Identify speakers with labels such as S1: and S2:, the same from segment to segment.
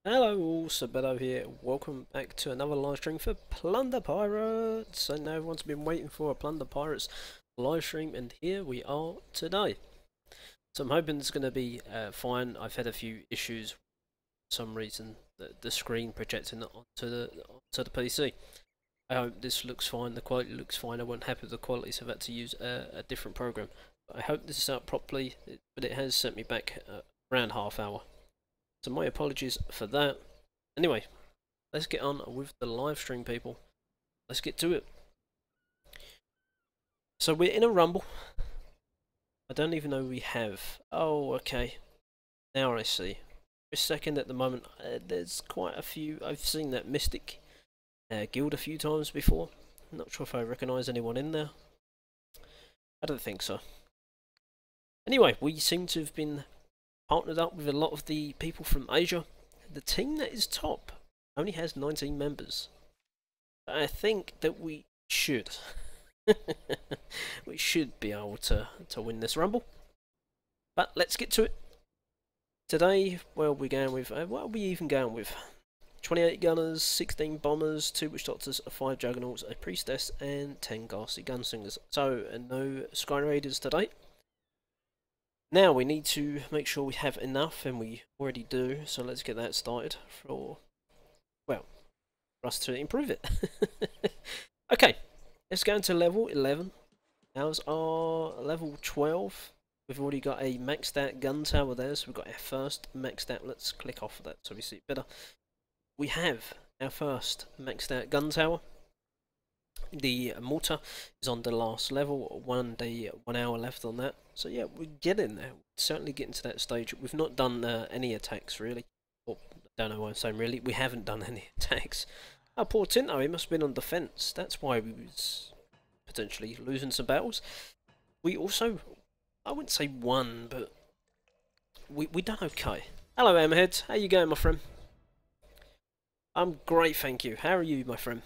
S1: Hello all, Sabeto here. Welcome back to another live stream for Plunder Pirates. I know everyone's been waiting for a Plunder Pirates live stream, and here we are today. So I'm hoping it's going to be fine. I've had a few issues for some reason. The screen projecting onto the PC. I hope this looks fine. The quality looks fine. I wasn't happy with the quality, so I've had to use a different program. But I hope this is out properly, but it has sent me back around half hour. So my apologies for that. Anyway, let's get on with the live stream, people. Let's get to it. So we're in a rumble. I don't even know we have. Oh, okay. Now I see. For a second at the moment, there's quite a few. I've seen that Mystic guild a few times before. I'm not sure if I recognise anyone in there. I don't think so. Anyway, we seem to have been partnered up with a lot of the people from Asia. The team that is top only has 19 members. But I think that we should. We should be able to win this rumble. But let's get to it. Today, well, we're going with, what are we even going with? 28 gunners, 16 bombers, 2 witch doctors, 5 juggernauts, a priestess, and 10 ghastly gunslingers. So, no Sky Raiders today. Now we need to make sure we have enough, and we already do, so let's get that started for us to improve it. Okay, let's go into level 11. Ours are level 12. We've already got a maxed out gun tower there, so we've got our first maxed out. Let's click off of that so we see it better. We have our first maxed out gun tower. The mortar is on the last level, 1 hour left on that. So yeah, we're getting there. We're certainly getting to that stage. We've not done any attacks really. Or, I don't know why I'm saying really. We haven't done any attacks. Oh, poor Tinto, he must have been on defence. That's why we was potentially losing some battles. We also, I wouldn't say won, but we done okay. Hello, Hammerhead. How you going, my friend? I'm great, thank you. How are you, my friend?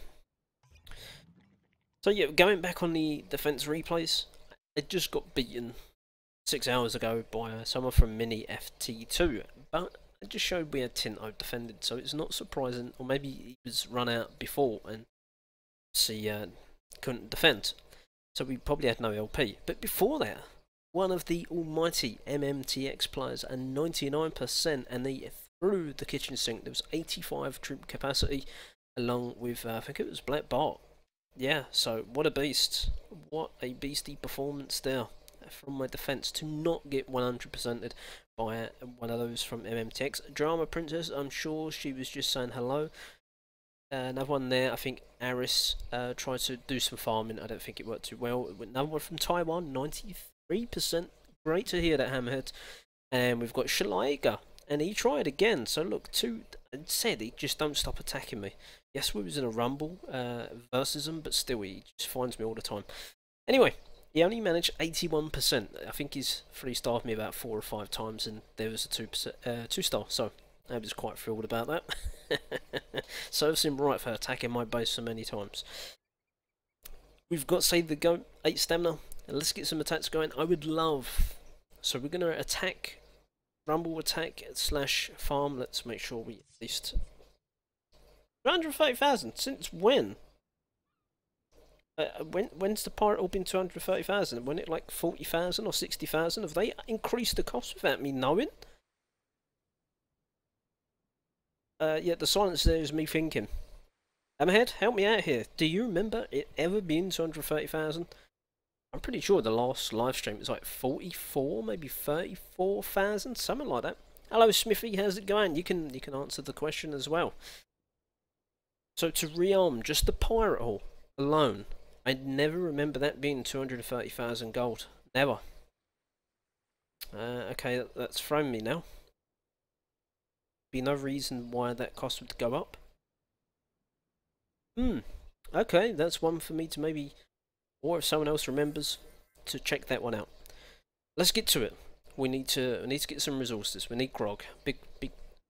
S1: So yeah, going back on the defence replays, it just got beaten 6 hours ago by someone from Mini FT2, but it just showed we had Tinto defended, so it's not surprising, or maybe he was run out before and couldn't defend, so we probably had no LP. But before that, one of the almighty MMTX players, and 99%, and they threw the kitchen sink. There was 85 troop capacity, along with I think it was Black Bart. Yeah, so what a beast. What a beastie performance there from my defence to not get 100%ed by one of those from MMTX. Drama Princess, I'm sure she was just saying hello. Another one there, I think Aris tried to do some farming. I don't think it worked too well. Another one from Taiwan, 93%. Great to hear that, Hammerhead. And we've got Shalaiga, and he tried again. So look, said he just don't stop attacking me. Yes, we was in a rumble versus him, but still he just finds me all the time. Anyway, he only managed 81%. I think he's 3-starred me about 4 or 5 times, and there was a 2-star. So I was quite thrilled about that. Serves him right for attacking my base so many times. We've got Save the Goat, 8 stamina. And let's get some attacks going. I would love. So we're gonna attack, rumble attack / farm. Let's make sure we at least. 230,000? Since when? When's the pirate all been 230,000? When it like 40,000 or 60,000? Have they increased the cost without me knowing? Yeah, the silence there is me thinking. Hammerhead, help me out here. Do you remember it ever being 230,000? I'm pretty sure the last live stream was like 44, maybe 34,000, something like that. Hello, Smithy. How's it going? You can answer the question as well. So to rearm just the pirate hall alone, I never remember that being 230,000 gold. Never. Okay, that's thrown me now. Be no reason why that cost would go up. Okay, that's one for me to maybe, or if someone else remembers, to check that one out. Let's get to it. We need to get some resources. We need grog, big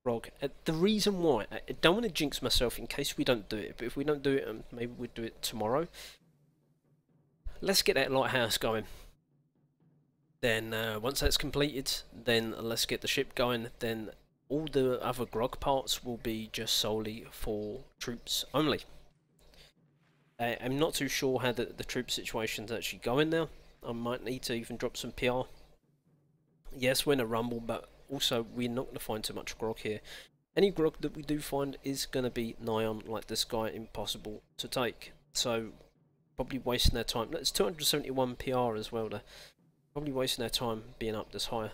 S1: grog. The reason why, I don't want to jinx myself in case we don't do it, but if we don't do it, maybe we'll do it tomorrow. Let's get that lighthouse going. Then once that's completed, then let's get the ship going. Then all the other grog parts will be just solely for troops only. I'm not too sure how the troop situation's actually going now. I might need to even drop some PR. Yes, we're in a rumble, but also we're not going to find too much grog here. Any grog that we do find is going to be nigh on, like this guy, impossible to take. So, probably wasting their time. That's 271 PR as well, though. Probably wasting their time being up this high.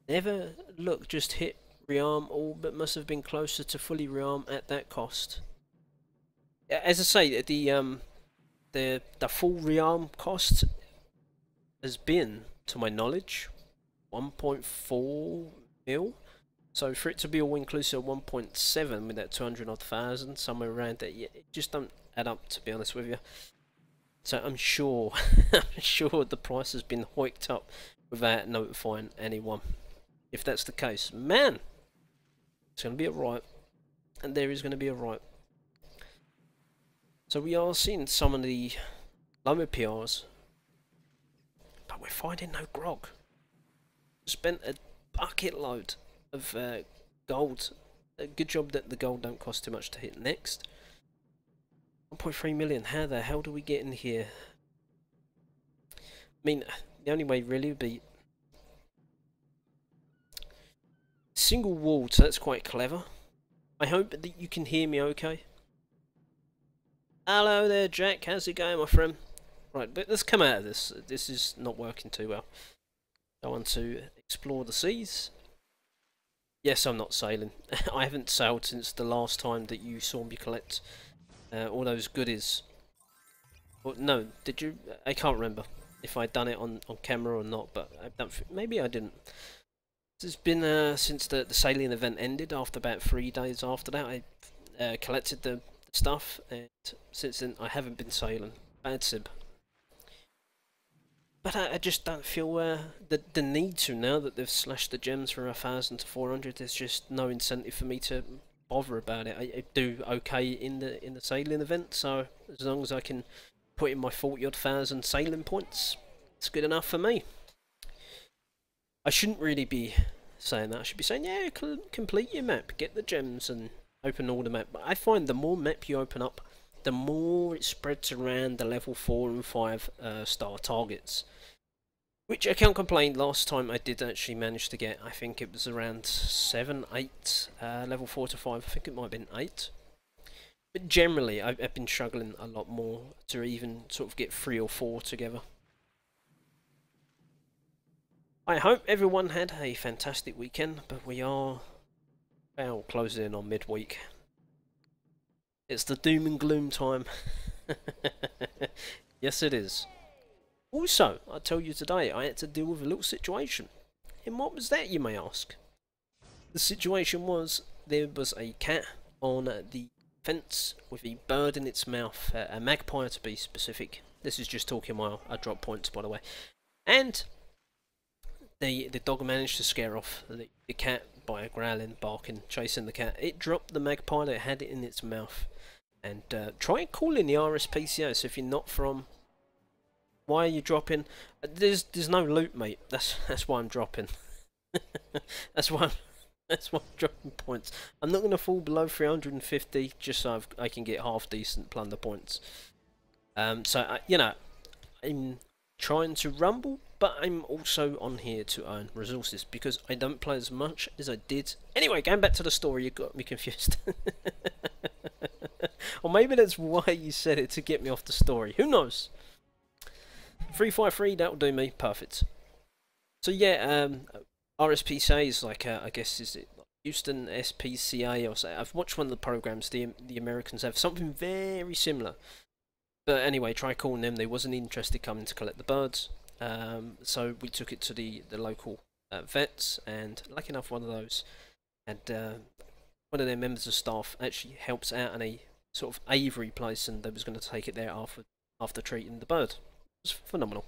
S1: Never, look, just hit rearm all, but must have been closer to fully rearm at that cost. As I say, the full rearm cost has been, to my knowledge, 1.4 mil. So for it to be all inclusive 1.7 with that 200 odd thousand, somewhere around there, yeah, it just don't add up, to be honest with you. So I'm sure, I'm sure the price has been hiked up without notifying anyone. If that's the case, man, it's going to be alright, and there is going to be alright. So we are seeing some of the lower PRs, but we're finding no grog. Spent a bucket load of gold. A good job that the gold don't cost too much to hit next. 1.3 million. How the hell do we get in here? I mean, the only way really would be single walled, so that's quite clever. I hope that you can hear me okay. Hello there, Jack. How's it going, my friend? Right, but let's come out of this. This is not working too well. I want to explore the seas. Yes, I'm not sailing. I haven't sailed since the last time that you saw me collect all those goodies. Well, no, did you? I can't remember if I'd done it on camera or not, but I don't maybe I didn't. It's been since the sailing event ended. After about 3 days after that, I collected the stuff, and since then I haven't been sailing. Bad sib. But I just don't feel the need to now that they've slashed the gems from 1,000 to 400. There's just no incentive for me to bother about it. I do okay in the sailing event, so as long as I can put in my 40 odd thousand sailing points, it's good enough for me. I shouldn't really be saying that. I should be saying, yeah, complete your map, get the gems, and open all the map. But I find the more map you open up, the more it spreads around the level 4 and 5 star targets. Which I can't complain, last time I did actually manage to get, I think it was around 7, 8, level 4 to 5, I think it might have been 8. But generally, I've been struggling a lot more to even sort of get 3 or 4 together. I hope everyone had a fantastic weekend, but we are, well, closing in on midweek. It's the doom and gloom time. Yes, it is. Also, I tell you today, I had to deal with a little situation. And what was that, you may ask? The situation was, there was a cat on the fence with a bird in its mouth, a magpie to be specific. This is just talking while I drop points, by the way. And the dog managed to scare off the cat by growling, barking, chasing the cat. It dropped the magpie that had it in its mouth. And try calling the RSPCA. So if you're not from, why are you dropping? There's no loot, mate. That's why I'm dropping. that's why I'm dropping points. I'm not going to fall below 350 just so I can get half decent plunder points. So you know, I'm trying to rumble, but I'm also on here to earn resources because I don't play as much as I did. Anyway, going back to the story, you got me confused. Or maybe that's why you said it, to get me off the story. Who knows? 353, that'll do me. Perfect. So yeah, RSPCA is like, I guess, is it Houston SPCA or so? I've watched one of the programs the Americans have, something very similar. But anyway, try calling them. They wasn't interested coming to collect the birds. So we took it to the local vets, and lucky enough one of those, and one of their members of staff actually helps out in a sort of aviary place, and they was going to take it there after treating the bird. It was phenomenal.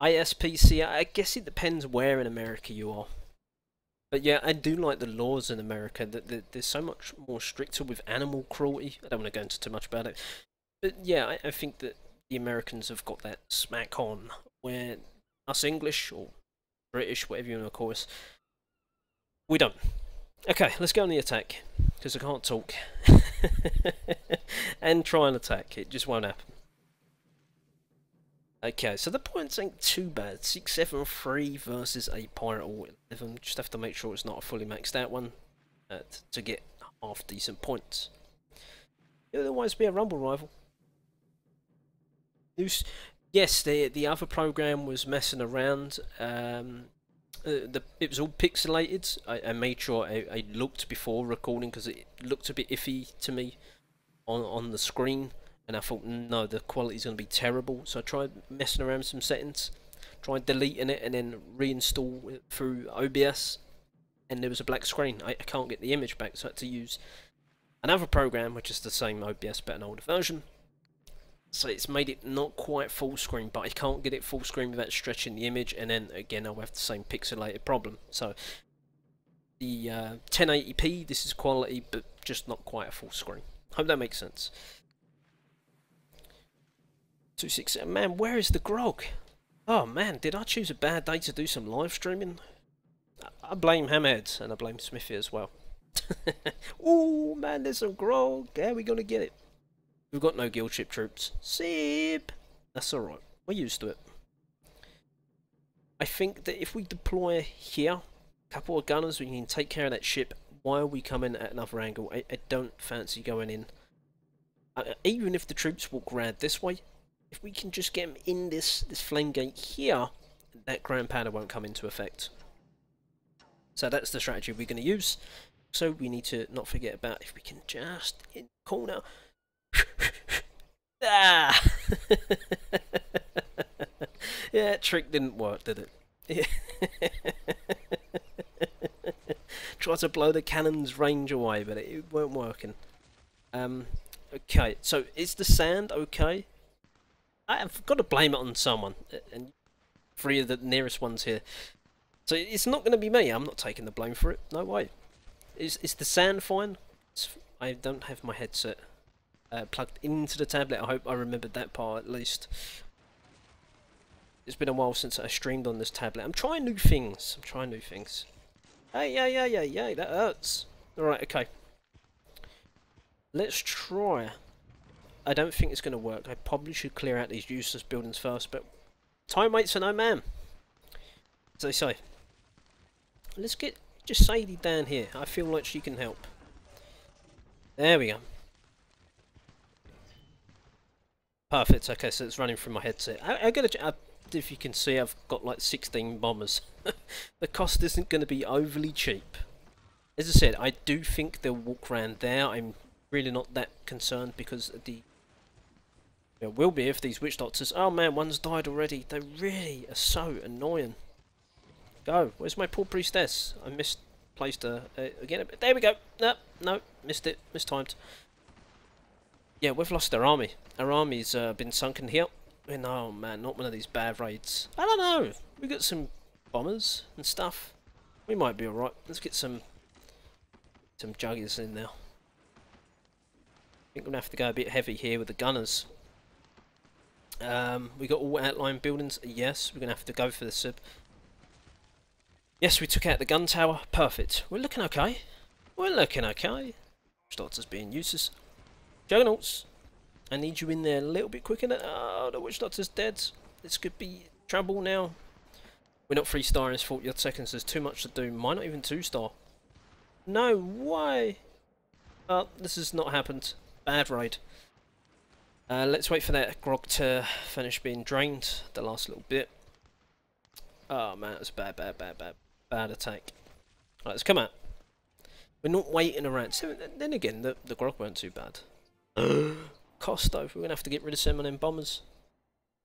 S1: ISPCA, I guess it depends where in America you are. But yeah, I do like the laws in America, that they're so much more stricter with animal cruelty. I don't want to go into too much about it. But yeah, I think that the Americans have got that smack on, where us English, or British, whatever you want to call us, We don't. Okay, let's go on the attack, because I can't talk. And try and attack, it just won't happen. Okay, so the points ain't too bad. 673 versus a Pirate All 11. Just have to make sure it's not a fully maxed out one to get half decent points. It'll otherwise be a Rumble rival. Yes, the other program was messing around. It was all pixelated. I made sure I looked before recording because it looked a bit iffy to me on the screen. And I thought, no, the quality's going to be terrible. So I tried messing around with some settings. Tried deleting it and then reinstall it through OBS. And there was a black screen. I can't get the image back, so I had to use another program, which is the same OBS but an older version. So it's made it not quite full screen, but I can't get it full screen without stretching the image. And then again, I'll have the same pixelated problem. So the 1080p, this is quality, but just not quite a full screen. Hope that makes sense. 267. Man, where is the grog? Oh man, did I choose a bad day to do some live streaming? I blame Hamhead and I blame Smithy as well. Oh man, there's some grog. How are we gonna get it? We've got no guild ship troops. Sip! That's alright. We're used to it. I think that if we deploy here, a couple of gunners, we can take care of that ship while we come in at another angle. I don't fancy going in. Even if the troops walk round this way, if we can just get them in this flame gate here, that ground powder won't come into effect. So that's the strategy we're going to use. So we need to not forget about if we can just in the corner. Ah! Yeah, trick didn't work, did it? Tried to blow the cannon's range away, but it weren't working. Okay, so is the sand okay? I've got to blame it on someone, and 3 of the nearest ones here. So it's not going to be me. I'm not taking the blame for it. No way. Is the sand fine? I don't have my headset plugged into the tablet. I hope I remembered that part at least. It's been a while since I streamed on this tablet. I'm trying new things. Hey, yeah, that hurts. Alright, okay. Let's try. I don't think it's going to work. I probably should clear out these useless buildings first, but time waits for no man, as they say. Let's get just Sadie down here. I feel like she can help. There we go. Perfect. Okay, so it's running through my headset. If you can see, I've got like 16 bombers. The cost isn't going to be overly cheap. As I said, I do think they'll walk around there. I'm really not that concerned because the... It will be if these witch doctors... Oh man, one's died already. They really are so annoying. Go. Where's my poor priestess? I misplaced her again. There we go. No, missed it. Mistimed. Yeah, we've lost our army. Our army's been sunken here. And oh man, not one of these bad raids. I don't know. We got some bombers and stuff. We might be alright. Let's get some juggers in there. I think we're going to have to go a bit heavy here with the gunners. We got all outline buildings. Yes, we're going to have to go for the sub. Yes, we took out the gun tower. Perfect. We're looking okay. Starts as being useless. Juggernauts, I need you in there a little bit quicker. Oh, the witch doctor's dead. This could be trouble now. We're not 3-star in 40 odd seconds. There's too much to do. Mine not even 2-star. No way. This has not happened. Bad raid. Let's wait for that grog to finish being drained. The last little bit. Oh man, it was bad attack. Right, let's come out. We're not waiting around. So then again, the grog weren't too bad. Costo, we're going to have to get rid of some of them bombers.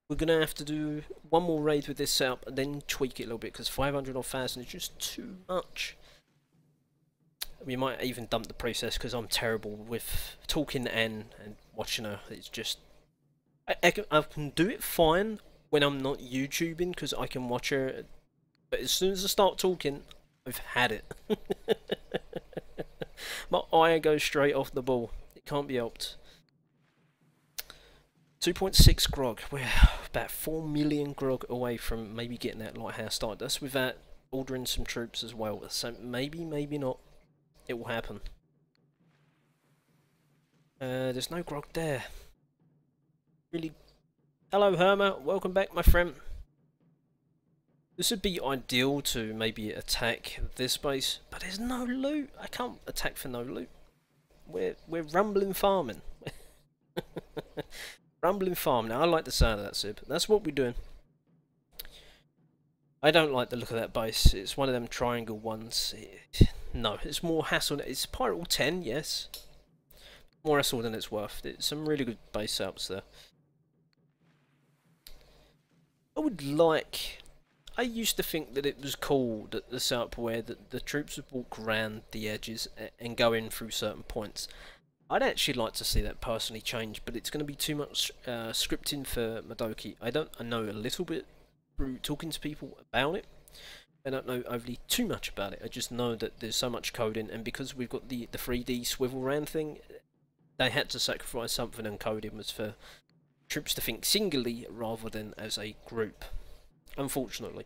S1: We're going to have to do one more raid with this setup and then tweak it a little bit because 500 or 1,000 is just too much. We might even dump the process because I'm terrible with talking and watching her. It's just... I can do it fine when I'm not YouTubing because I can watch her. But as soon as I start talking, I've had it. My eye goes straight off the ball. It can't be helped. 2.6 grog. We're about 4 million grog away from maybe getting that lighthouse started. That's without ordering some troops as well. So maybe, maybe not. It will happen. There's no grog there. Really. Hello, Herma. Welcome back, my friend. This would be ideal to maybe attack this base, but there's no loot. I can't attack for no loot. We're rumbling farming. Rumbling farming. Now I like the sound of that, Sib. That's what we're doing. I don't like the look of that base. It's one of them triangle ones. No, it's more hassle. It's Pirate Wall 10, yes. More hassle than it's worth. It's some really good base setups there. I would like... I used to think that it was cool that the setup where the troops would walk around the edges and go in through certain points. I'd actually like to see that personally change, but it's going to be too much scripting for Madoki. I know a little bit through talking to people about it. I don't know overly too much about it. I just know that there's so much coding, and because we've got the 3D swivel round thing, they had to sacrifice something, and coding was for troops to think singly rather than as a group. Unfortunately.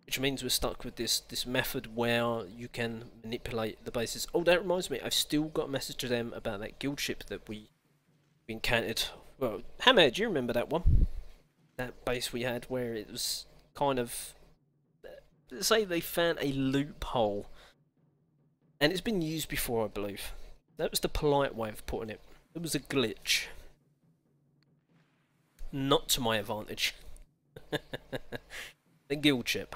S1: Which means we're stuck with this method where you can manipulate the bases. Oh, that reminds me, I've still got a message to them about that guild ship that we encountered. Well, Hammer, do you remember that one? That base we had where it was kind of... Let's say they found a loophole. And it's been used before, I believe. That was the polite way of putting it. It was a glitch. Not to my advantage. The guild ship.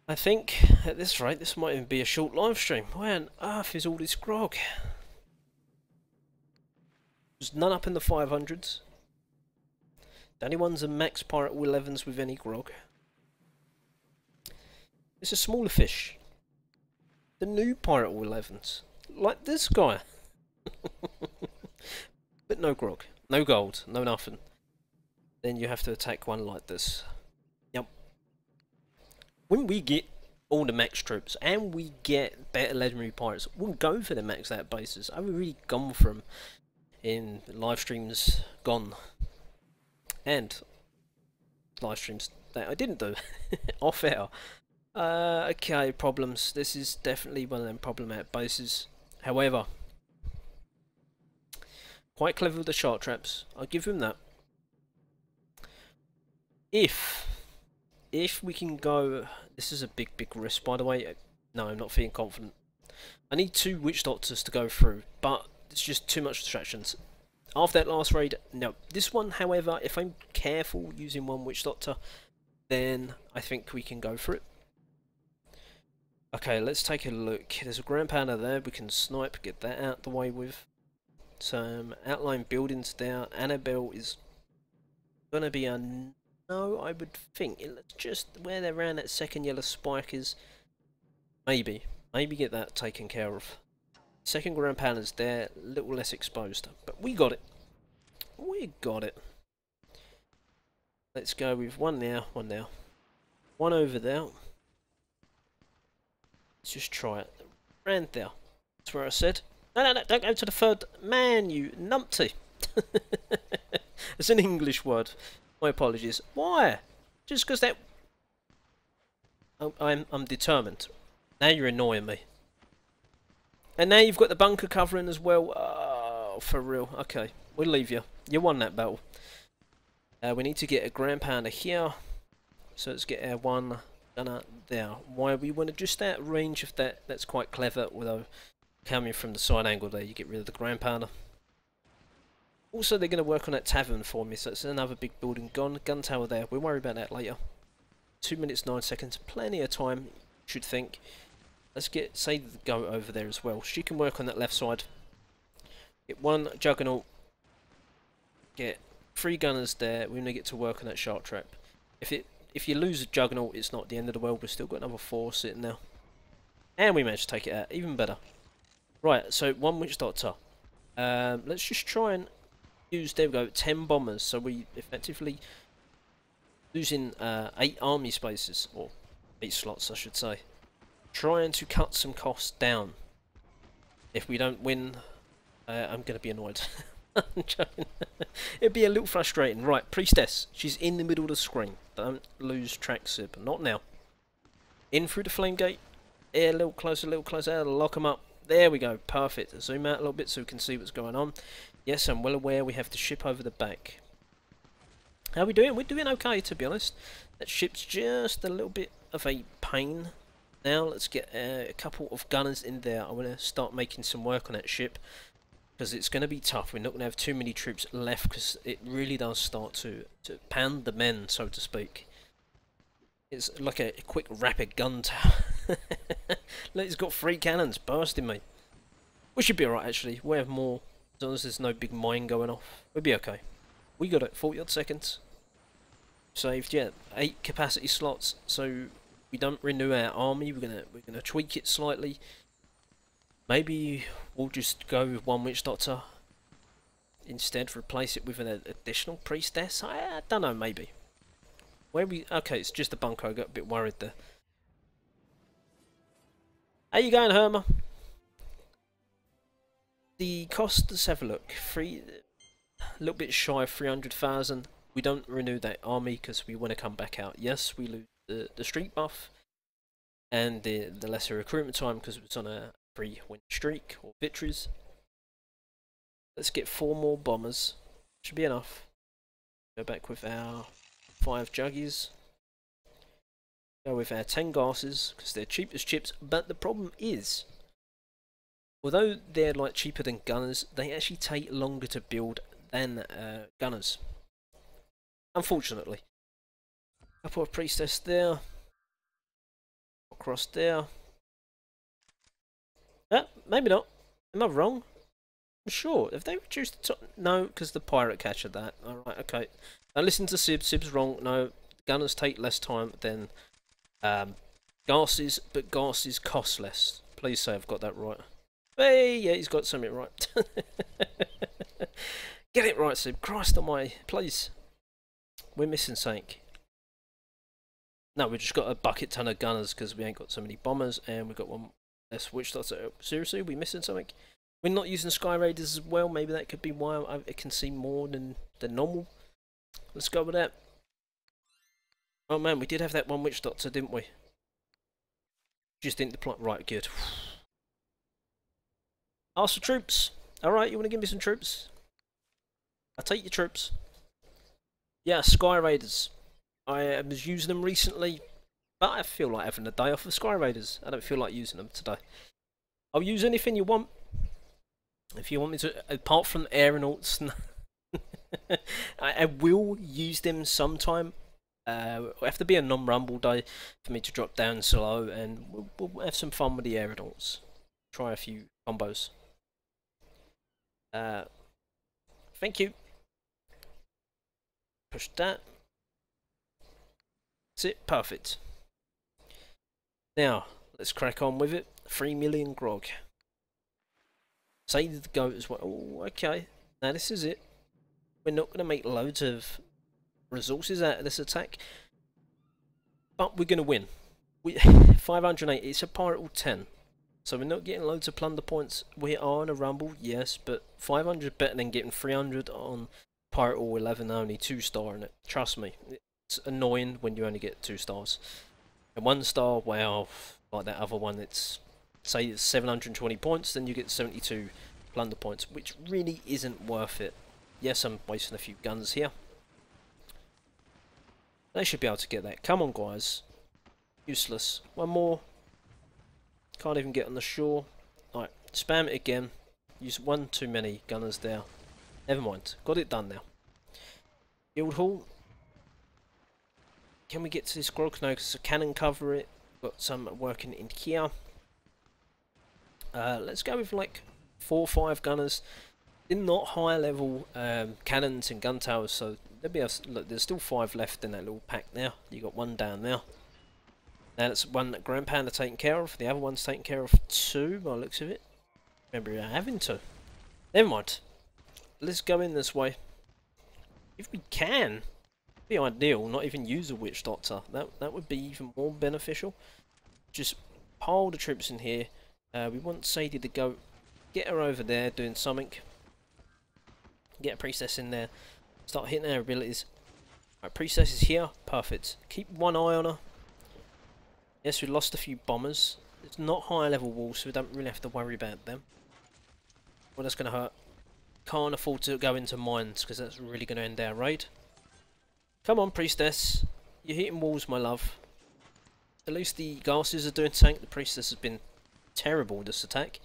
S1: I think, at this rate, this might even be a short live stream. Where on earth is all this grog? There's none up in the 500s. The only ones are max Pirate Wall 11s with any grog. It's a smaller fish. The new Pirate Wall 11s. Like this guy. But no grog. No gold. No nothing. Then you have to attack one like this. Yep. When we get all the max troops and we get better legendary pirates, we'll go for the maxed out bases. I've really gone for them in live streams gone. And live streams that I didn't do. Off air. Okay, problems. This is definitely one of them problematic bases. However, quite clever with the shark traps. I'll give him that. If we can go... This is a big risk, by the way. No, I'm not feeling confident. I need 2 witch doctors to go through, but it's just too much distractions. After that last raid, no. This one, however, if I'm careful using 1 witch doctor, then I think we can go for it. Okay, let's take a look. There's a ground pounder there. We can snipe, get that out the way with. Some outline buildings there. Annabelle is going to be a... No, I would think. It's just where they're around that second yellow spike is. Maybe get that taken care of. Second ground pounders there, a little less exposed. But we got it. We got it. Let's go with one now, one now. One over there. Let's just try it. Round there. That's where I said. No, don't go to the third. Man, you numpty. It's an English word. My apologies. Why? Just because that... Oh, I'm determined. Now you're annoying me. And now you've got the bunker covering as well. Oh, for real. Okay, we'll leave you. You won that battle. We need to get a ground pounder here. So let's get our one gunner there. Why we want to just out range of that. That's quite clever. Although coming from the side angle there, you get rid of the ground pounder. Also, they're going to work on that tavern for me, so it's another big building gone. Gun tower there, we'll worry about that later. 2 minutes 9 seconds, plenty of time, should think. Let's get Sadie to go over there as well. She can work on that left side. Get 1 juggernaut. Get 3 gunners there. We're going to get to work on that shark trap. If you lose a juggernaut, it's not the end of the world. We've still got another 4 sitting there. And we managed to take it out, even better. Right, so 1 witch doctor. Let's just try and use, there we go, 10 bombers, so we effectively losing 8 army spaces, or 8 slots I should say, trying to cut some costs down. If we don't win, I'm going to be annoyed. I'm joking. It'd be a little frustrating. Right, Priestess. She's in the middle of the screen. Don't lose track, Sib. Not now. In through the flame gate. Yeah, a little closer. Lock them up. There we go. Perfect. Zoom out a little bit so we can see what's going on. Yes, I'm well aware we have to ship over the back. How are we doing? We're doing okay, to be honest. That ship's just a little bit of a pain. Now let's get a couple of gunners in there. I want to start making some work on that ship, because it's going to be tough. We're not going to have too many troops left, because it really does start to pound the men, so to speak. It's like a quick rapid gun tower. Look, it's got 3 cannons bursting me. We should be alright, actually. We have more, as long as there's no big mine going off. We'll be okay. We got it, 40 odd seconds. Saved, yeah, 8 capacity slots, so we don't renew our army. We're gonna tweak it slightly. Maybe we'll just go with 1 witch doctor instead, replace it with an additional priestess. I don't know, maybe. Where we? Okay, it's just a bunker. I got a bit worried there. How you going, Herma? The cost, let's have a look. A little bit shy of 300,000. We don't renew that army because we want to come back out. Yes, we lose the streak buff and the lesser recruitment time because it's on a 3-win streak or victories. Let's get 4 more bombers. Should be enough. Go back with our 5 juggies. Go with our 10 gases because they're cheap as chips. But the problem is, although they're like cheaper than gunners, they actually take longer to build than gunners. Unfortunately. Couple of priestess there. Across there. Maybe not. Am I wrong? I'm sure. Have they reduced the top? No, because the pirate catcher that. Alright, okay. Now listen to Sib. Sib's wrong. No, gunners take less time than gases, but gases cost less. Please say I've got that right. Hey, yeah, he's got something right. Get it right, Sib. Christ almighty. Please. We're missing something. No, we just got a bucket ton of gunners because we ain't got so many bombers, and we've got 1 less witch doctor. Seriously, we missing something? We're not using Sky Raiders as well. Maybe that could be why I can see more than normal. Let's go with that. Oh man, we did have that 1 witch doctor, didn't we? Just didn't deploy. Right, good. Ask for troops. Alright, you want to give me some troops? I'll take your troops. Yeah, Sky Raiders. I was using them recently, but I feel like having a day off of Sky Raiders. I don't feel like using them today. I'll use anything you want. If you want me to, apart from aeronauts, I will use them sometime. It'll have to be a non-rumble day for me to drop down slow, and we'll have some fun with the aeronauts. Try a few combos. Thank you. Push that. That's it. Perfect. Now, let's crack on with it. 3 million grog. Say the goat as well. Oh, okay. Now this is it. We're not going to make loads of resources out of this attack, but we're going to win. 508. It's a pirate 10, so we're not getting loads of plunder points. We are in a rumble, yes, but 500 better than getting 300 on pirate 11, only 2-star in it. Trust me, it's annoying when you only get 2 stars. And 1 star, well, like that other one, it's say it's 720 points, then you get 72 plunder points, which really isn't worth it. Yes, I'm wasting a few guns here. They should be able to get that. Come on, guys. Useless. 1 more. Can't even get on the shore. Alright, spam it again. Use 1 too many gunners there. Never mind. Got it done now. Guild Hall. Can we get to this grog? No, because I cannon cover it. Got some working in here. Let's go with like 4 or 5 gunners. They're not high level cannons and gun towers, so there'll be look, there's still 5 left in that little pack now. You got 1 down there. Now that's 1 that Grand Panda taken care of. The other one's taken care of 2 by the looks of it. Remember you're having 2. Never mind. Let's go in this way. If we can, it'd be ideal. Not even use a witch doctor. That would be even more beneficial. Just pile the troops in here. We want Sadie to go. Get her over there doing something. Get a priestess in there. Start hitting their abilities. Right, priestess is here. Perfect. Keep one eye on her. Yes, we lost a few bombers. It's not higher level walls, so we don't really have to worry about them. Well, that's going to hurt. Can't afford to go into mines, because that's really going to end our raid. Come on, priestess. You're hitting walls, my love. At least the gases are doing tank. The priestess has been terrible with this attack.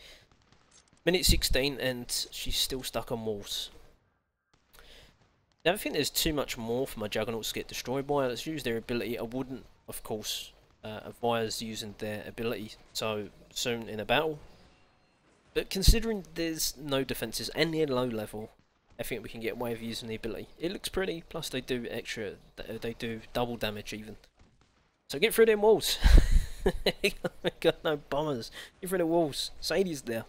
S1: Minute 16, and she's still stuck on walls. I don't think there's too much more for my juggernauts to get destroyed by. Let's use their ability. I wouldn't, of course, advise using their ability so soon in a battle. But considering there's no defences and they're low level, I think we can get away with using the ability. It looks pretty, plus they do extra, they do double damage even. So get through them walls. We got no bombers. Get through the walls. Sadie's there.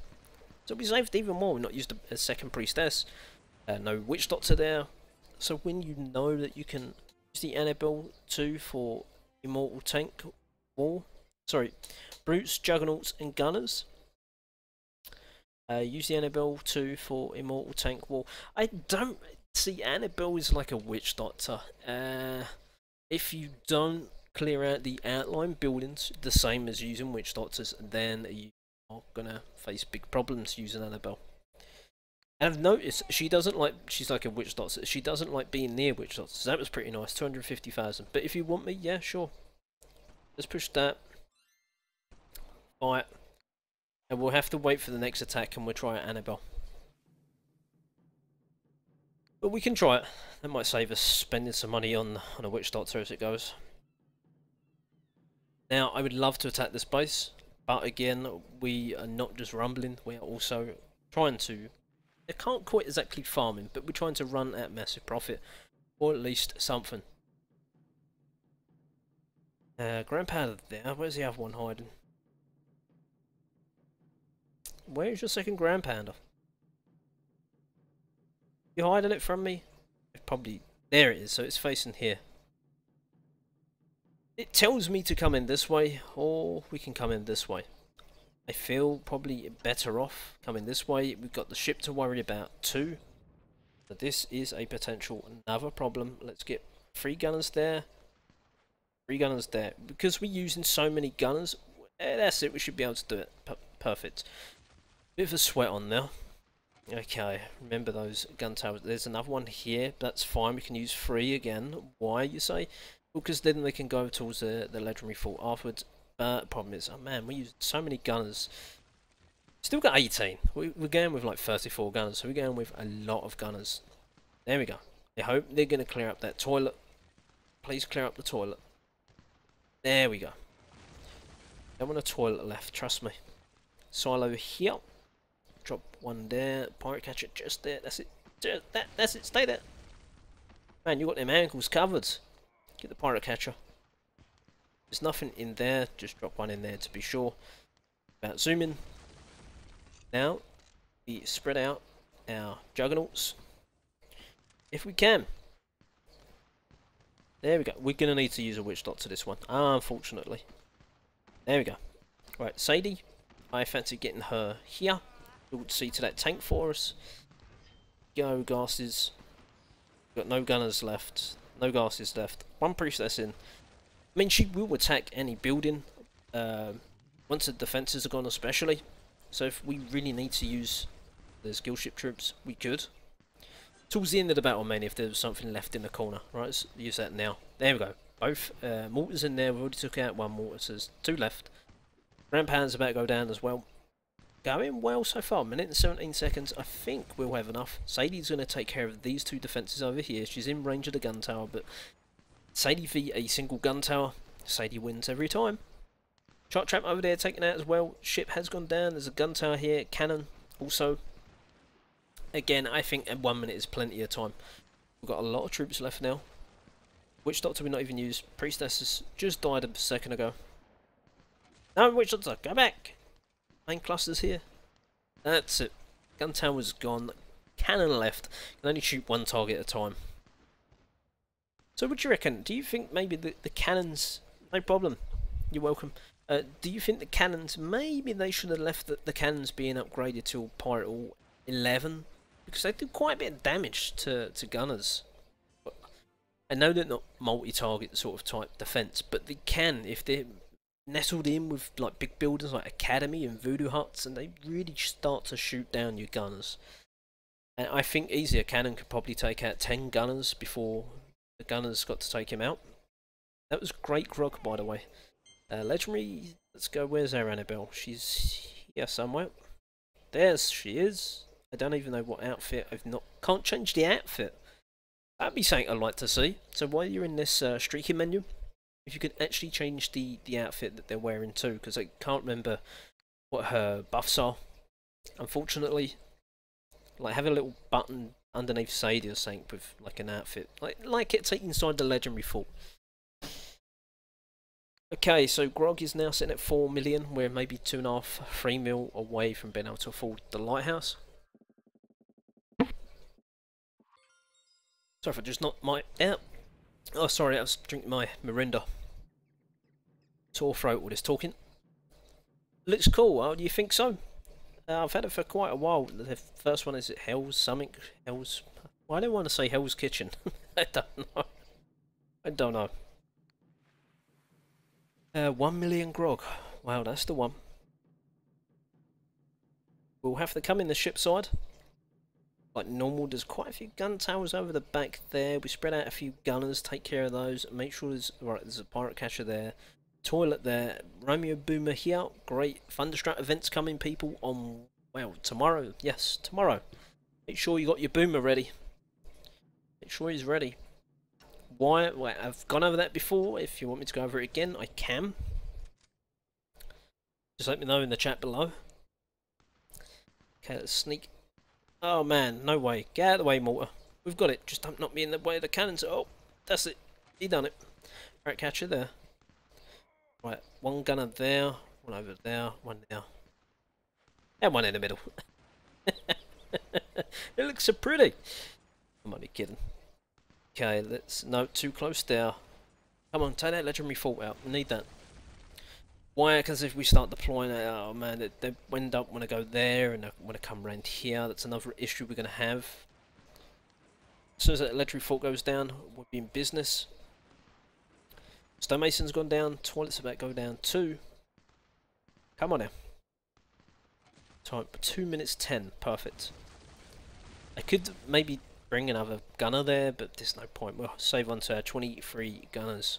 S1: So we saved even more. We've not used a second priestess. No witch doctor there. So when you know that you can use the Annabelle 2 for immortal tank wall, sorry, brutes, juggernauts and gunners. Use the Annabelle 2 for immortal tank wall. I don't see Annabelle is like a witch doctor. If you don't clear out the outline buildings the same as using witch doctors, then you are gonna face big problems using Annabelle. And I've noticed she doesn't like, she's like a witch doctor, she doesn't like being near witch doctors. So that was pretty nice, 250,000. But if you want me, yeah, sure. Let's push that. Fight. And we'll have to wait for the next attack and we'll try Annabelle. But we can try it. That might save us spending some money on a witch doctor as it goes. Now, I would love to attack this base, but again, we are not just rumbling, we are also trying to, I can't quite exactly farming, but we're trying to run at massive profit, or at least something. Grandpa there, where's the other one hiding? Where's your second ground pounder? You hiding it from me? Probably, there it is, so it's facing here. It tells me to come in this way, or we can come in this way. I feel probably better off coming this way. We've got the ship to worry about too. But this is a potential another problem. Let's get 3 gunners there. 3 gunners there. Because we're using so many gunners, that's it, we should be able to do it. Perfect. Bit of a sweat on there. Okay, remember those gun towers. There's another one here, that's fine. We can use 3 again. Why, you say? Because then they can go towards the legendary fort afterwards. Problem is, oh man, we used so many gunners. Still got 18. We're going with like 34 gunners, so we're going with a lot of gunners. There we go. I hope they're going to clear up that toilet. Please clear up the toilet. There we go. Don't want a toilet left, trust me. Silo here. Drop one there. Pirate catcher just there. That's it. That's it. Stay there. Man, you got them ankles covered. Get the pirate catcher. There's nothing in there. Just drop one in there to be sure. About zooming. Now, we spread out our juggernauts. If we can. There we go. We're going to need to use a witch doctor this one. Unfortunately. There we go. Right, Sadie. I fancy getting her here. We'll see to that tank for us. Go, gases. Got no gunners left. No gases left. 1 priestess in. I mean, she will attack any building. Once the defences are gone especially. So if we really need to use the skill ship troops, we could. Towards the end of the battle, man, if there's something left in the corner. Right, let's use that now. There we go. Both mortars in there. We already took out 1 mortar, so there's 2 left. Ramp hand's about to go down as well. Going well so far. Minute and 17 seconds. I think we'll have enough. Sadie's going to take care of these 2 defences over here. She's in range of the gun tower, but Sadie v a single gun tower. Sadie wins every time. Shark trap over there taken out as well. Ship has gone down. There's a gun tower here. Cannon also. Again, I think 1 minute is plenty of time. We've got a lot of troops left now. Witch doctor we not even used. Priestess has just died a second ago. No, witch doctor, go back. Main clusters here. That's it. Gun tower's gone. Cannon left. Can only shoot 1 target at a time. So what do you reckon? Do you think maybe the cannons... No problem. You're welcome. Do you think the cannons... Maybe they should have left the cannons being upgraded till Pirate 11? because they do quite a bit of damage to gunners. I know they're not multi-target sort of type defense, but they can if they're nestled in with like big buildings like Academy and Voodoo Huts, and they really start to shoot down your gunners. And I think easy a cannon could probably take out 10 gunners before the gunners got to take him out. That was great grog, by the way. Legendary, let's go, where's our Annabelle? She's here somewhere. There she is. I don't even know what outfit, can't change the outfit. That'd be something I'd like to see. So while you're in this streaking menu, if you could actually change the outfit that they're wearing too, because I can't remember what her buffs are. Unfortunately, like have a little button underneath Sadie or something with like an outfit, like it's inside the legendary fort. Okay, so grog is now sitting at 4 million. We're maybe 2.5, 3 mil away from being able to afford the lighthouse. Sorry if I just knocked my out. Oh, sorry, I was drinking my Mirinda. Sore throat with this talking. Looks cool. Oh, do you think so? I've had it for quite a while. The first one is it Hell's something? Hell's. Well, I don't want to say Hell's Kitchen. I don't know. I don't know. 1 million grog. Wow, that's the one. We'll have to come in the ship side. Like normal, there's quite a few gun towers over the back there. We spread out a few gunners, take care of those. Make sure there's a pirate catcher there. Toilet there. Romeo Boomer here. Great Thunderstruck events coming, people, on, well, tomorrow. Yes, tomorrow. Make sure you got your boomer ready. Make sure he's ready. Why? Well, I've gone over that before. If you want me to go over it again, I can. Just let me know in the chat below. Okay, let's sneak. Oh man, no way. Get out of the way, Mortar. We've got it. Just don't knock me in the way of the cannons. Oh, that's it. He done it. Right, catcher there. Right, one gunner there, one over there, one there. And one in the middle. It looks so pretty. I'm only kidding. Okay, let's... No, too close there. Come on, take that legendary fort out. We need that. Why? Because if we start deploying it, oh man, they end up want to go there and they want to come around here. That's another issue we're going to have. As soon as that legendary fort goes down, we'll be in business. Stonemason's gone down. Toilet's about to go down too. Come on now. Time 2 minutes 10. Perfect. I could maybe bring another gunner there, but there's no point. We'll save on to our 23 gunners.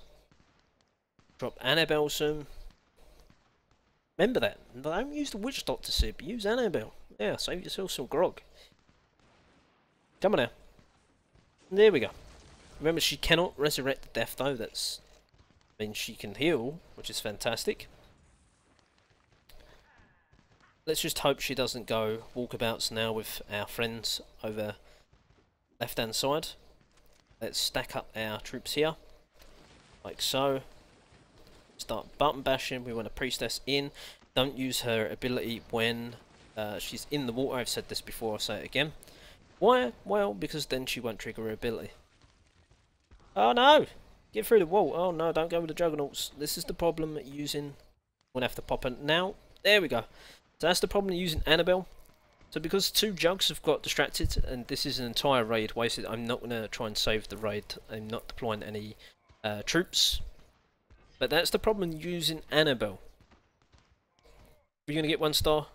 S1: Drop Annabelle soon. Remember that. Don't use the Witch Doctor Sib. Use Annabelle. Yeah, save yourself some grog. Come on now. There we go. Remember, she cannot resurrect the death though. That's... means she can heal, which is fantastic. Let's just hope she doesn't go walkabouts now with our friends over left hand side. Let's stack up our troops here, like so. Start button bashing. We want a priestess in. Don't use her ability when she's in the water. I've said this before, I'll say it again. Why? Well, because then she won't trigger her ability. Oh no! Get through the wall. Oh no, don't go with the juggernauts. This is the problem using... We'll have to pop it now. There we go. So that's the problem using Annabelle. So because 2 jugs have got distracted, and this is an entire raid wasted, I'm not going to try and save the raid. I'm not deploying any troops. But that's the problem using Annabelle. Are you going to get 1 star?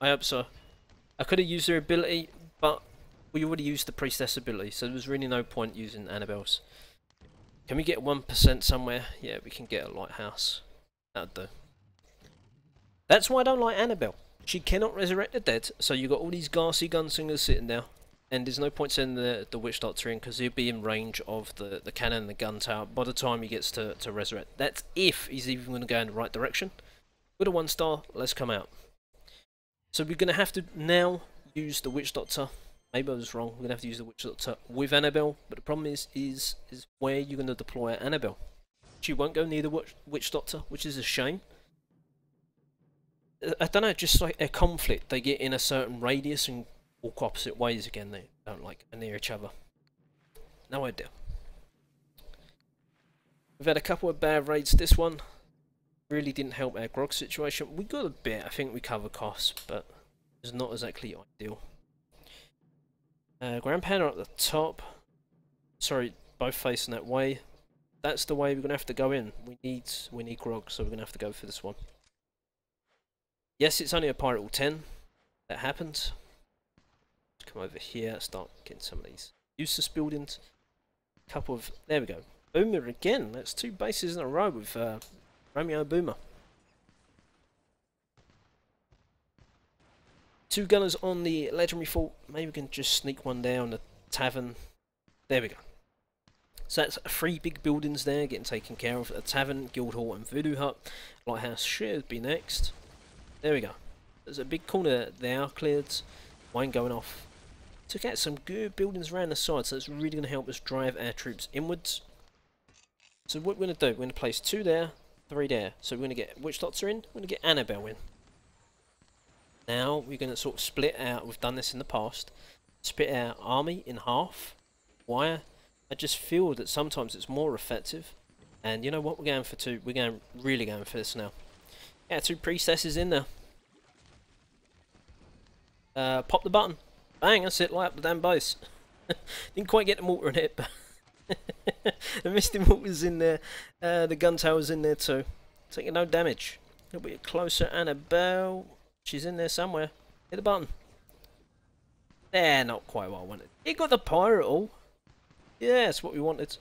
S1: I hope so. I could have used her ability, but we already used the priestess ability, so there was really no point using Annabelle's. Can we get 1% somewhere? Yeah, we can get a lighthouse. That'd do. That's why I don't like Annabelle. She cannot resurrect the dead, so you got all these gassy gunslingers sitting there, and there's no point sending the Witch Doctor in, because he'll be in range of the cannon and the gun tower by the time he gets to resurrect. That's if he's even going to go in the right direction. With a 1 star, let's come out. So we're going to have to now use the Witch Doctor. Maybe I was wrong. We're going to have to use the Witch Doctor with Annabelle, but the problem is where you're going to deploy Annabelle. She won't go near the Witch Doctor, which is a shame. I don't know, just like a conflict. They get in a certain radius and walk opposite ways again. They don't like near each other. No idea. We've had a couple of bad raids. This one really didn't help our grog situation. We got a bit. I think we covered costs, but it's not exactly ideal. Ground pounder at the top. Sorry, both facing that way. That's the way we're gonna have to go in. We need grog, so we're gonna have to go for this one. Yes, it's only a Pirate Hall 10 that happens. Let's come over here, start getting some of these useless buildings. Couple of, there we go. Boomer again. That's 2 bases in a row with Romeo Boomer. 2 gunners on the legendary fort. Maybe we can just sneak one down the tavern. There we go. So that's 3 big buildings there getting taken care of. A tavern, guild hall and voodoo hut. Lighthouse should be next. There we go. There's a big corner there cleared. Wine going off. Took out some good buildings around the side, so that's really going to help us drive our troops inwards. So what we're going to do, we're going to place 2 there, 3 there. So we're going to get witch doctor in, we're going to get Annabelle in. Now we're going to sort of split out, we've done this in the past, split our army in half. Why? I just feel that sometimes it's more effective. And you know what, we're going for 2, really going for this now. Yeah, 2 priestesses in there. Pop the button. Bang, that's it, light up the damn base. Didn't quite get the mortar in it, but the misty mortar's in there. The gun tower's in there too. Taking no damage. A little bit closer, Annabelle. She's in there somewhere. Hit the button. There, not quite what I wanted. It got the pirate hall. Yeah, that's what we wanted.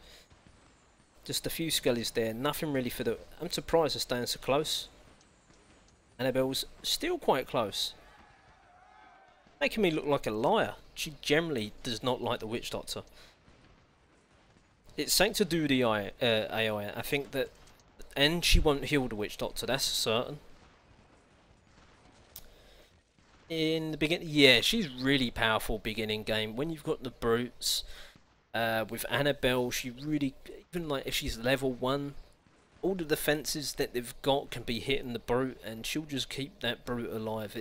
S1: Just a few skellies there. Nothing really for the... I'm surprised they're staying so close. Annabelle's still quite close. Making me look like a liar. She generally does not like the witch doctor. It's something to do with the AI. I think that... And she won't heal the witch doctor, that's certain. In the beginning... Yeah, she's really powerful beginning game. When you've got the brutes... with Annabelle, she really... Even like if she's level 1... All the defences that they've got can be hitting the brute, and she'll just keep that brute alive.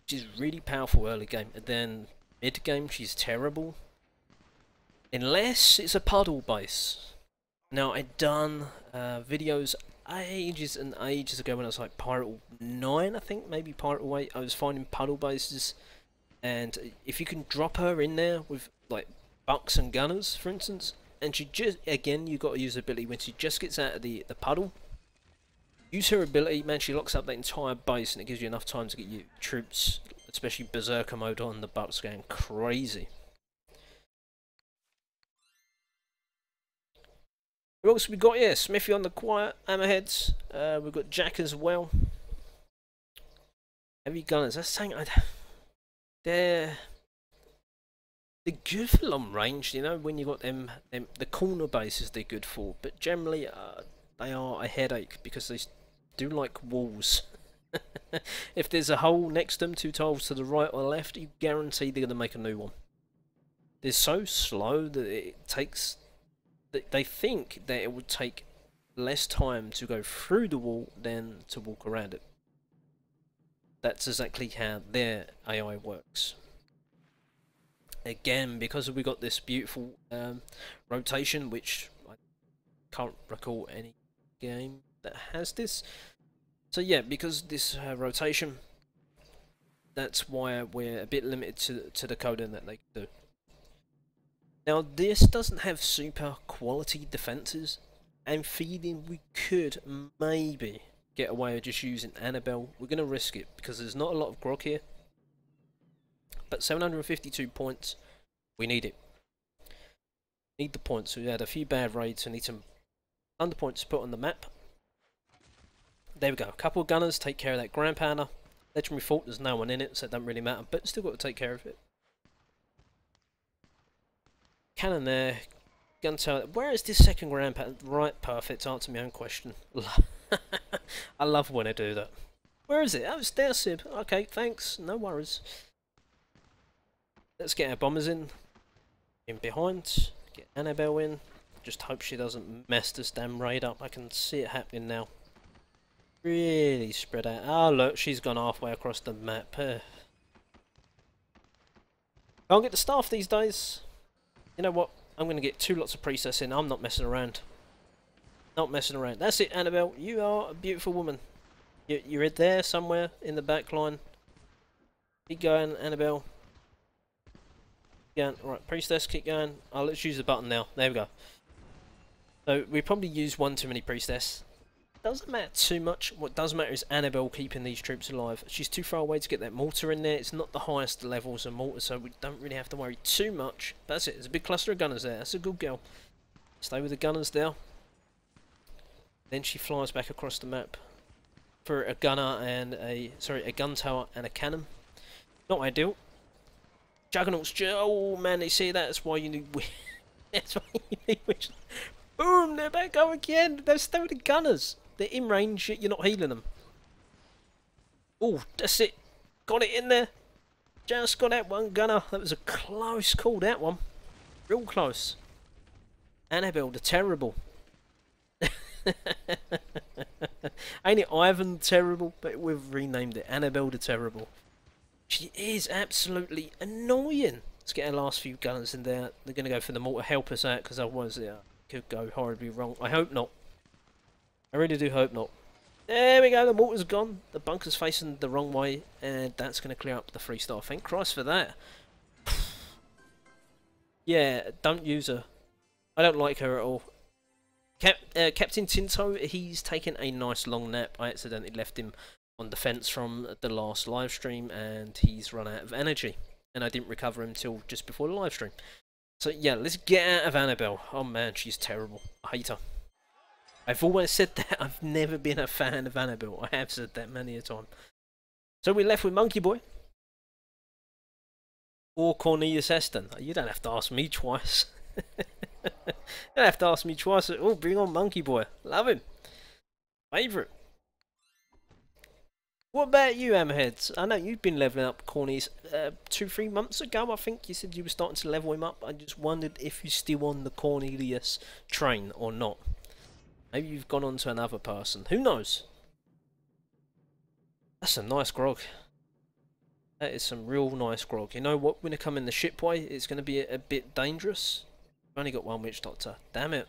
S1: She's really powerful early game, and then mid game she's terrible. Unless it's a puddle base. Now I done videos ages and ages ago when I was like Pirate Hall 9, I think, maybe Pirate Hall 8. I was finding puddle bases, and if you can drop her in there with like bucks and gunners, for instance. And she just, again, you've got to use her ability when she just gets out of the puddle. Use her ability, man, she locks up that entire base and it gives you enough time to get your troops, especially Berserker mode on, the bucks going crazy. Who else we got here? Smithy on the quiet, Hammerheads. We've got Jack as well. Heavy gunners, that's saying they're good for long range, you know, when you got them the corner bases they're good for, but generally they are a headache because they do like walls. If there's a hole next to them, 2 tiles to the right or left, you guarantee they're going to make a new one. They're so slow that it takes... They think that it would take less time to go through the wall than to walk around it. That's exactly how their AI works. Again, because we got this beautiful rotation, which I can't recall any game that has this. So yeah, because this rotation, that's why we're a bit limited to the coding that they can do. Now this doesn't have super quality defences. I'm feeling we could maybe get away with just using Annabelle. We're going to risk it because there's not a lot of grog here. But 752 points, we need it. Need the points. We had a few bad raids, so we need some under points to put on the map. There we go. A couple of gunners take care of that ground pounder. Legendary fort, there's no one in it, so it doesn't really matter, but still got to take care of it. Cannon there. Gun tower. Where is this second ground pounder? Right, perfect. Answer my own question. I love when I do that. Where is it? Oh, it's there, Sib. Okay, thanks. No worries. Let's get our bombers in behind, get Annabelle in, just hope she doesn't mess this damn raid up. I can see it happening now. Really spread out. Oh look, she's gone halfway across the map. Can't get the staff these days. You know what, I'm going to get 2 lots of priestess in. I'm not messing around. Not messing around. That's it, Annabelle, you are a beautiful woman. You're there somewhere in the back line. Keep going, Annabelle. going. Right, priestess, keep going. Oh, let's use the button now. There we go. So we probably use one too many priestess. Doesn't matter too much. What does matter is Annabelle keeping these troops alive. She's too far away to get that mortar in there. It's not the highest levels of mortar, so we don't really have to worry too much. But that's it. There's a big cluster of gunners there. That's a good girl. Stay with the gunners now. Then she flies back across the map for a gunner and a gun tower and a cannon. Not ideal. Juggernauts. Oh man, they see that. That's why you need. That's why you need. Boom! They're back go again. They're still the gunners. They're in range. You're not healing them. Oh, that's it. Got it in there. Just got that one gunner. That was a close call. That one, real close. Annabelle the Terrible. Ain't it Ivan the Terrible? But we've renamed it Annabelle the Terrible. She is absolutely annoying. Let's get our last few gunners in there. They're going to go for the mortar. Help us out, because otherwise it could go horribly wrong. I hope not. I really do hope not. There we go. The mortar's gone. The bunker's facing the wrong way, and that's going to clear up the 3-star. Thank Christ for that. Yeah, don't use her. I don't like her at all. Captain Tinto, he's taken a nice long nap. I accidentally left him on defense from the last live stream, and he's run out of energy, and I didn't recover him till just before the live stream. So yeah, let's get out of Annabelle. Oh man, she's terrible. I hate her. I've always said that. I've never been a fan of Annabelle. I have said that many a time. So we're left with Monkey Boy or Cornelius Eston. You don't have to ask me twice. You don't have to ask me twice. Oh, bring on Monkey Boy. Love him. Favourite. What about you, Hammerheads? I know you've been levelling up Cornies 2-3 months ago. I think you said you were starting to level him up. I just wondered if you're still on the Cornelius train or not. Maybe you've gone on to another person. Who knows? That's a nice grog. That is some real nice grog. You know what? When it come in the shipway, it's going to be a bit dangerous. I've only got one witch doctor. Damn it.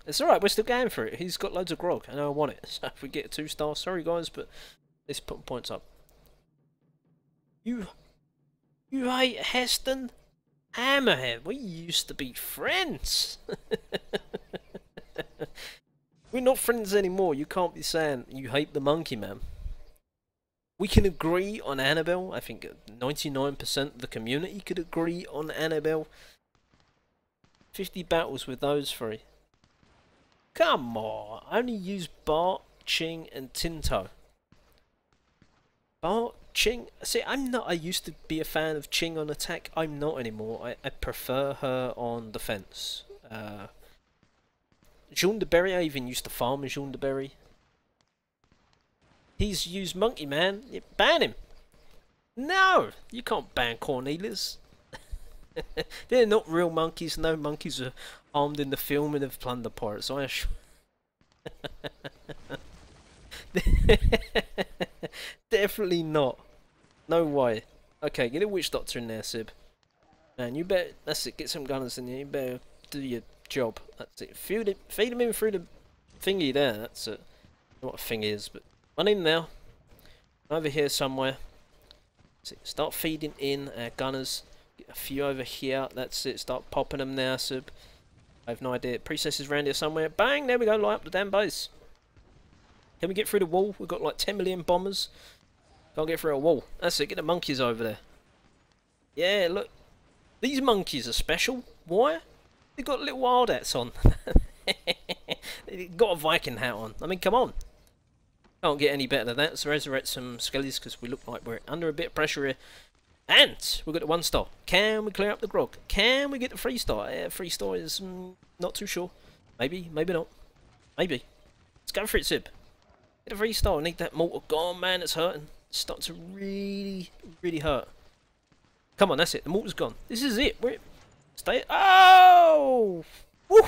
S1: It's alright, we're still going for it. He's got loads of grog. I know I want it. So if we get a 2-star, sorry guys, but let's put points up. You hate Heston? Hammerhead, we used to be friends. We're not friends anymore. You can't be saying you hate the monkey, man. We can agree on Annabelle. I think 99% of the community could agree on Annabelle. 50 battles with those 3. Come on. I only use Bart, Ching and Tinto. Bart, Ching. See, I used to be a fan of Ching on attack. I'm not anymore. I prefer her on defense. Jean de Berry, I even used to farm Jean de Berry. He's used Monkey Man. You ban him. No, you can't ban Cornelius. They're not real monkeys. No monkeys are armed in the filming of Plunder Pirates. I assure. Definitely not. No way. Okay, get a witch doctor in there, Sib. Man, you better. That's it. Get some gunners in there. You better do your job. That's it. Feed him in through the thingy there. That's it. I don't know what a thing is, but run in now. Over here somewhere. That's it. Start feeding in our gunners. Get a few over here. That's it. Start popping them now, Sib. I have no idea. Priestess is around here somewhere. Bang! There we go. Light up the damn base. Can we get through the wall? We've got like 10 million bombers. Can't get through a wall. That's it. Get the monkeys over there. Yeah, look. These monkeys are special. Why? They've got little wild hats on. They've got a Viking hat on. I mean, come on. Can't get any better than that. Let's resurrect some skellies because we look like we're under a bit of pressure here. And we've got the 1-star. Can we clear up the grog? Can we get the 3-star? Yeah, 3-star is not too sure. Maybe, maybe not. Maybe. Let's go for it, Sib. Get a 3-star. I need that mortar gone, man. It's hurting. It's starting to really, really hurt. Come on, that's it. The mortar's gone. This is it. We're stay. Oh! Woo!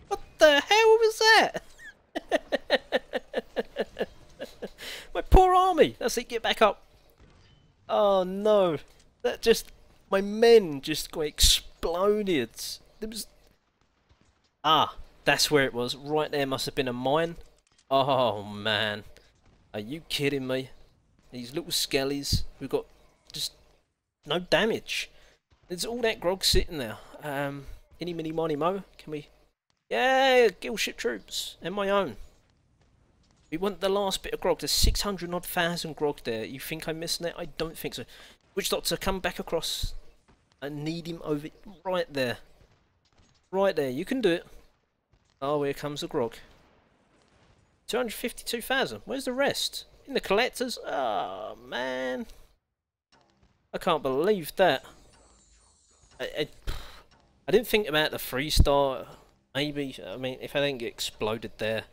S1: What the hell was that? My poor army. That's it. Get back up. Oh no! That just my men just got exploded. There was that's where it was. Right there must have been a mine. Oh man, are you kidding me? These little skellies. We've got just no damage. There's all that grog sitting there. Any mini money mo? Can we? Yeah, guild ship troops and my own. We want the last bit of grog. There's 600 odd thousand grog there. You think I'm missing it? I don't think so. Witch Doctor, come back across. I need him over right there. Right there. You can do it. Oh, here comes the grog. 252,000. Where's the rest? In the collectors? Oh, man. I can't believe that. I didn't think about the 3-star. Maybe, I mean, if I didn't get exploded there,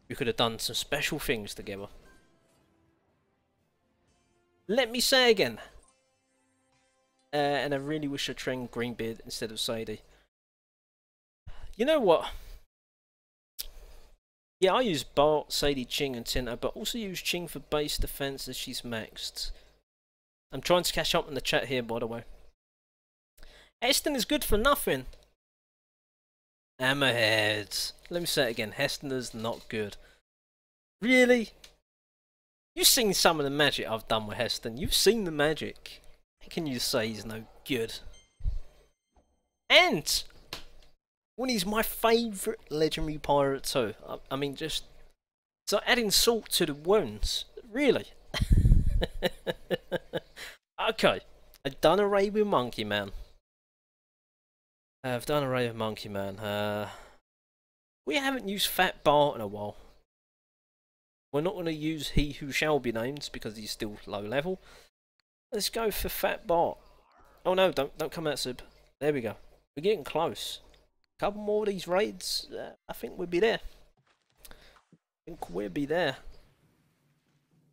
S1: we could have done some special things together. Let me say again. And I really wish I trained Greenbeard instead of Sadie. You know what? Yeah, I use Bart, Sadie, Ching and Tinto, but also use Ching for base defense as she's maxed. I'm trying to catch up in the chat here, by the way. Heston is good for nothing. Hammerheads. Let me say it again. Heston is not good. Really? You've seen some of the magic I've done with Heston. You've seen the magic. How can you say he's no good? And when he's my favourite legendary pirate too. I mean, just so adding salt to the wounds. Really? Okay. I've done a raid with Monkey Man. I've done a raid with Monkey Man. We haven't used Fat Bart in a while. We're not going to use He Who Shall Be Named because he's still low level. Let's go for Fat Bart. Oh no, don't come out, Sib. There we go. We're getting close. A couple more of these raids, I think we'll be there. I think we'll be there.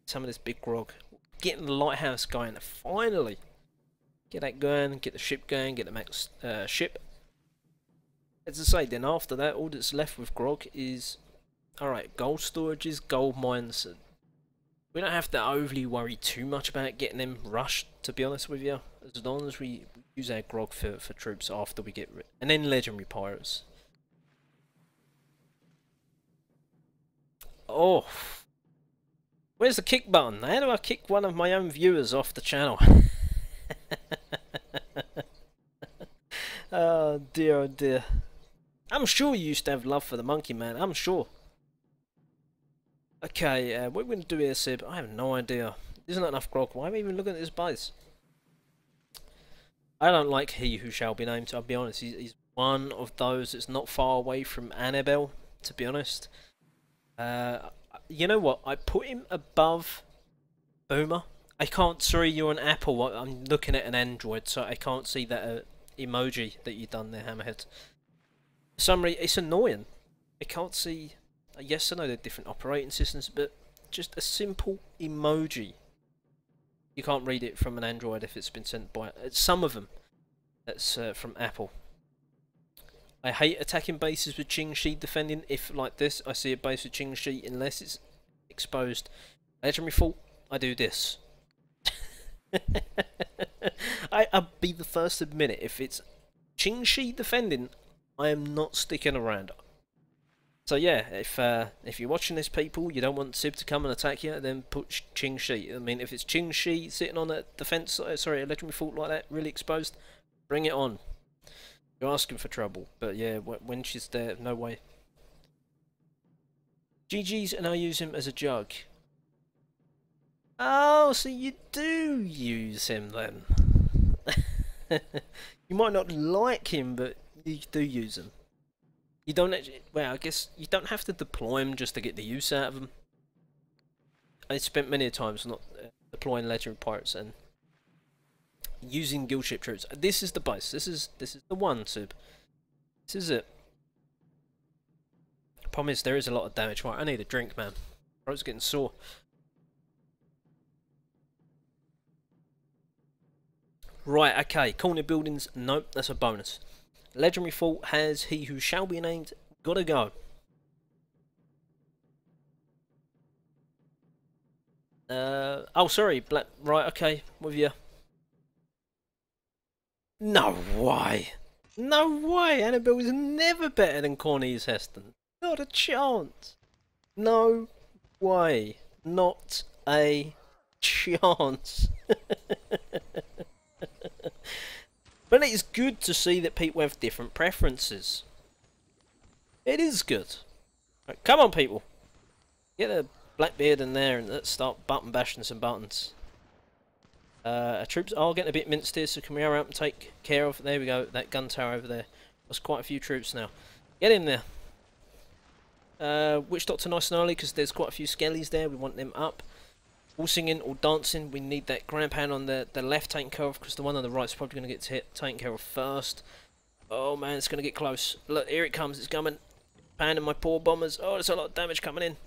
S1: Some of this big grog. Getting the lighthouse going, finally. Get that going, get the ship going, get the max ship. As I say, then after that, all that's left with grog is... Alright, gold storages, gold mines. We don't have to overly worry too much about getting them rushed, to be honest with you. As long as we use our grog for troops after we get rid. And then legendary pirates. Oh. Where's the kick button? How do I kick one of my own viewers off the channel? Oh dear, oh dear. I'm sure you used to have love for the Monkey Man, I'm sure. Okay, what are we going to do here, Sib? I have no idea. Isn't that enough grog? Why am I even looking at this base? I don't like He Who Shall Be Named, I'll be honest. He's one of those that's not far away from Annabelle, to be honest. You know what? I put him above Boomer. I can't, sorry, you're an Apple. I'm looking at an Android, so I can't see that emoji that you've done there, Hammerhead. For some reason, it's annoying. I can't see... Yes, I know they're different operating systems, but just a simple emoji. You can't read it from an Android if it's been sent by... some of them. That's from Apple. I hate attacking bases with Ching Shi defending. If, like this, I see a base with Ching Shi, unless it's exposed. Legendary fault, I do this. I'll be the first to admit it. If it's Ching Shi defending, I am not sticking around. So yeah, if you're watching this, people, you don't want Sib to come and attack you, then put Ching Shi. I mean, if it's Ching Shi sitting on a defense, sorry, a legendary fault like that, really exposed, bring it on. You're asking for trouble. But yeah, when she's there, no way. GG's, and I use him as a jug. Oh, so you do use him then. You might not like him, but you do use him. You don't actually, well, I guess you don't have to deploy him just to get the use out of him. I spent many times not deploying legendary pirates and using guild ship troops. This is the base. This is the one, Sib. This is it. Problem is, there is a lot of damage. Right, I need a drink, man. Throat's getting sore. Right, okay. Corner buildings. Nope, that's a bonus. Legendary fault has He Who Shall Be Named. Gotta go. Oh, sorry, Black. Right, okay, with you. No way. No way. Annabelle is never better than Cornelius Heston. Not a chance. No way. Not a chance. But it's good to see that people have different preferences. It is good. Right, come on, people. Get a Blackbeard in there and let's start button bashing some buttons. Our troops are getting a bit minced here, so can we hurry up and take care of... There we go, that gun tower over there. There's quite a few troops now. Get in there. Witch Doctor nice and early, because there's quite a few skellies there. We want them up. All singing, all dancing. We need that grand pan on the left taken care of, because the one on the right is probably going to get taken care of first. Oh man, it's going to get close. Look, here it comes, it's coming. Panning my poor bombers. Oh, there's a lot of damage coming in.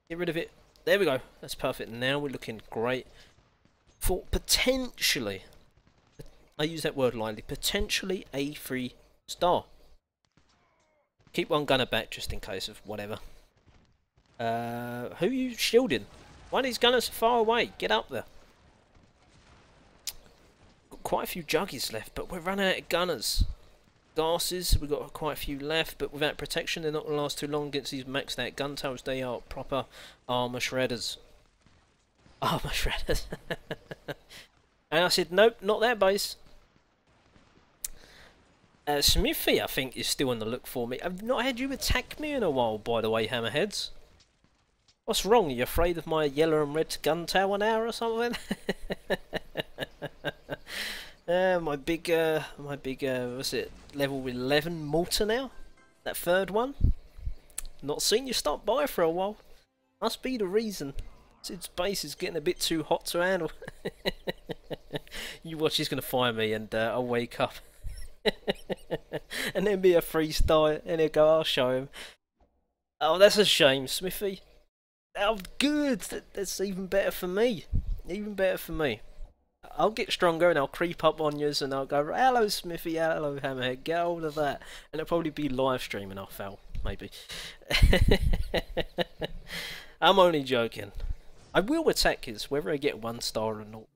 S1: Get rid of it. There we go. That's perfect. Now we're looking great. For potentially, I use that word lightly, potentially a 3-star. Keep one gunner back just in case of whatever. Who are you shielding? Why are these gunners so far away? Get up there. Got quite a few juggies left, but we're running out of gunners. Gases, we've got quite a few left, but without protection they're not going to last too long against these maxed out gun towers. They are proper armour shredders. Armour shredders. And I said, nope, not that base. Smithy, I think, is still on the look for me. I've not had you attack me in a while, by the way, Hammerheads. What's wrong? Are you afraid of my yellow and red gun tower now or something? My big, what's it, level 11 mortar now? That third one? Not seen you stop by for a while. Must be the reason. Sid's base is getting a bit too hot to handle. You watch, he's going to fire me and I'll wake up. And then be a 3-star and he'll go, I'll show him. Oh, that's a shame, Smithy. Oh, good. That's even better for me. Even better for me. I'll get stronger and I'll creep up on you and I'll go, hello Smithy, hello Hammerhead, get hold of that. And it'll probably be live streaming, I'll fail, maybe. I'm only joking. I will attack his, whether I get 1 star or not.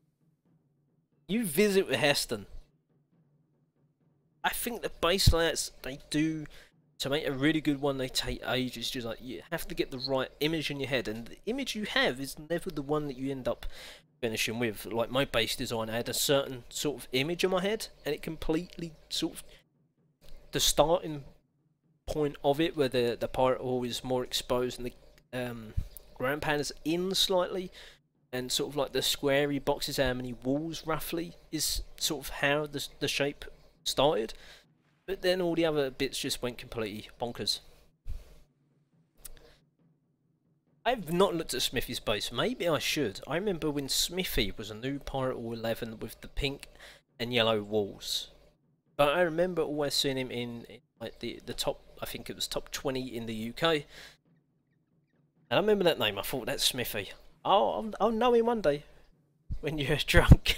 S1: You visit with Heston. I think the base layouts, they do, to make a really good one, they take ages. Just like, you have to get the right image in your head, and the image you have is never the one that you end up finishing with. Like my base design, I had a certain sort of image in my head, and it completely sort of, the starting point of it, where the pirate hall is more exposed and the ground pan is in slightly, and sort of like the squarey boxes, how many walls roughly, is sort of how the shape started. But then all the other bits just went completely bonkers. I've not looked at Smithy's base. Maybe I should. I remember when Smithy was a new Pirate Hall 11 with the pink and yellow walls. But I remember always seeing him in like the top, I think it was top 20 in the UK. And I remember that name. I thought, that's Smithy. Oh, I'll know him one day when you're drunk.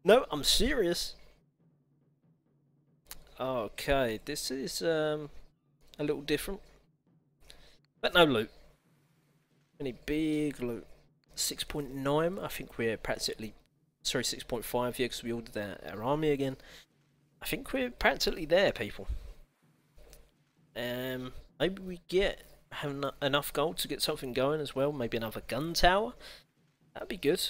S1: No, I'm serious. Okay, this is a little different, but no loot. Any big loot? 6.9. I think we're practically, sorry, 6.5. Yeah, because we ordered our army again. I think we're practically there, people. Maybe we have enough gold to get something going as well. Maybe another gun tower. That'd be good.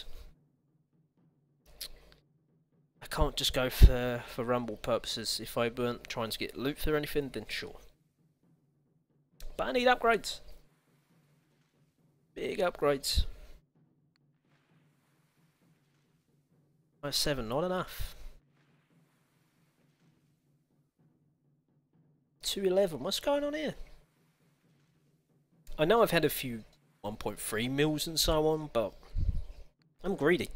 S1: I can't just go for rumble purposes. If I weren't trying to get loot or anything, then sure. But I need upgrades. Big upgrades. 7, not enough. 211, what's going on here? I know I've had a few 1.3 mils and so on, but I'm greedy.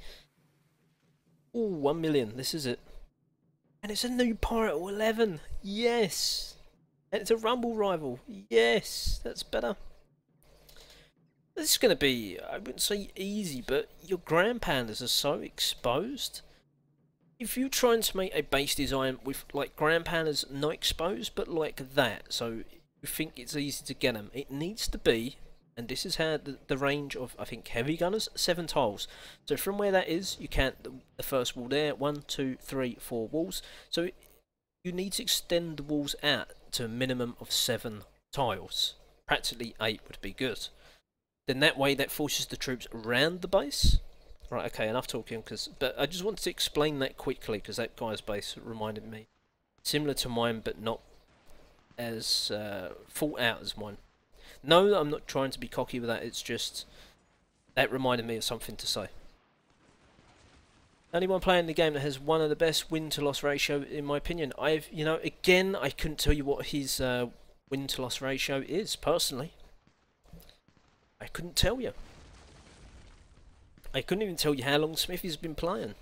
S1: Ooh, 1 million, this is it. And it's a new Pirate 11, yes! And it's a Rumble rival, yes! That's better. This is going to be, I wouldn't say easy, but your Grand Pandas are so exposed. If you're trying to make a base design with like Grand Pandas not exposed, but like that, so you think it's easy to get them, it needs to be, and this is how the range of, I think, heavy gunners, 7 tiles. So from where that is, you count the first wall there, 1, 2, 3, 4 walls. So you need to extend the walls out to a minimum of 7 tiles. Practically 8 would be good. Then that way that forces the troops around the base. Right, okay, enough talking, but I just wanted to explain that quickly, because that guy's base reminded me. Similar to mine, but not as thought out as mine. No, I'm not trying to be cocky with that, it's just, that reminded me of something to say. Anyone playing the game that has one of the best win-to-loss ratio, in my opinion. You know, again, I couldn't tell you what his win-to-loss ratio is, personally. I couldn't tell you. I couldn't even tell you how long Smithy's been playing.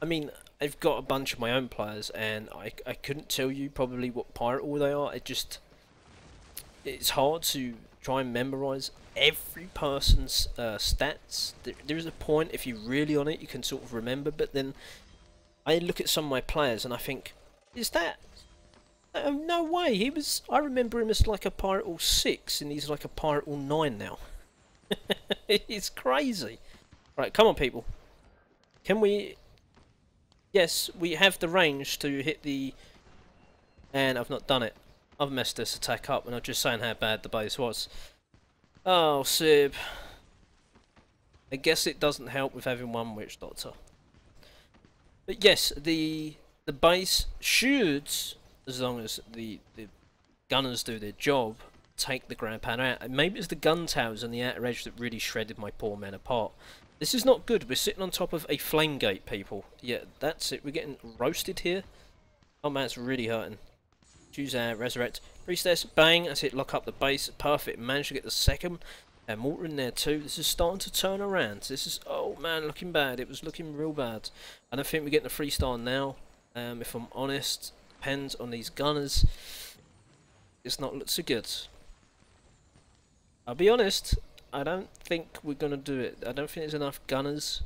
S1: I mean, I've got a bunch of my own players, and I couldn't tell you probably what pirate order they are. It's hard to try and memorise every person's stats. There is a point, if you're really on it, you can sort of remember, but then I look at some of my players and I think, is that... no way, I remember him as like a pirate all 6, and he's like a pirate all 9 now. It's crazy. Right, come on people. Can we... Yes, we have the range to hit the... And I've not done it. I've messed this attack up, and I'm just saying how bad the base was. Oh, Sib. I guess it doesn't help with having one Witch Doctor. But yes, the base should, as long as the gunners do their job, take the ground pound out. And maybe it's the gun towers on the outer edge that really shredded my poor men apart. This is not good. We're sitting on top of a flame gate, people. Yeah, that's it. We're getting roasted here. Oh man, it's really hurting. Choose our resurrect. Priestess, bang, that's it. Lock up the base. Perfect. Managed to get the second. And mortar in there too. This is starting to turn around. This is, oh man, looking bad. It was looking real bad. I don't think we're getting a 3-star now. If I'm honest, depends on these gunners. It's not looked so good. I'll be honest. I don't think we're going to do it. I don't think there's enough gunners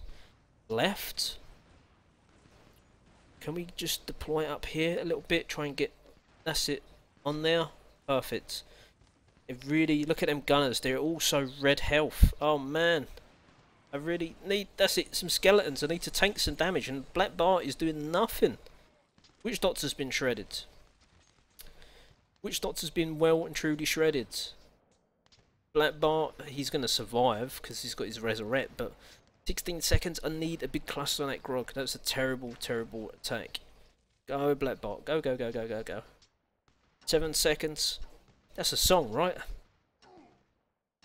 S1: left. Can we just deploy up here a little bit? Try and get... That's it. On there. Perfect. It really... Look at them gunners. They're all so red health. Oh, man. I really need... That's it. Some skeletons. I need to tank some damage. And Black Bart is doing nothing. Witch Doctor's been shredded. Witch Doctor's been well and truly shredded. Black Bart, he's going to survive because he's got his resurrect, but 16 seconds, I need a big cluster on that grog. That's a terrible, terrible attack. Go, Black Bart. Go, go, go, go, go, go. 7 seconds. That's a song, right?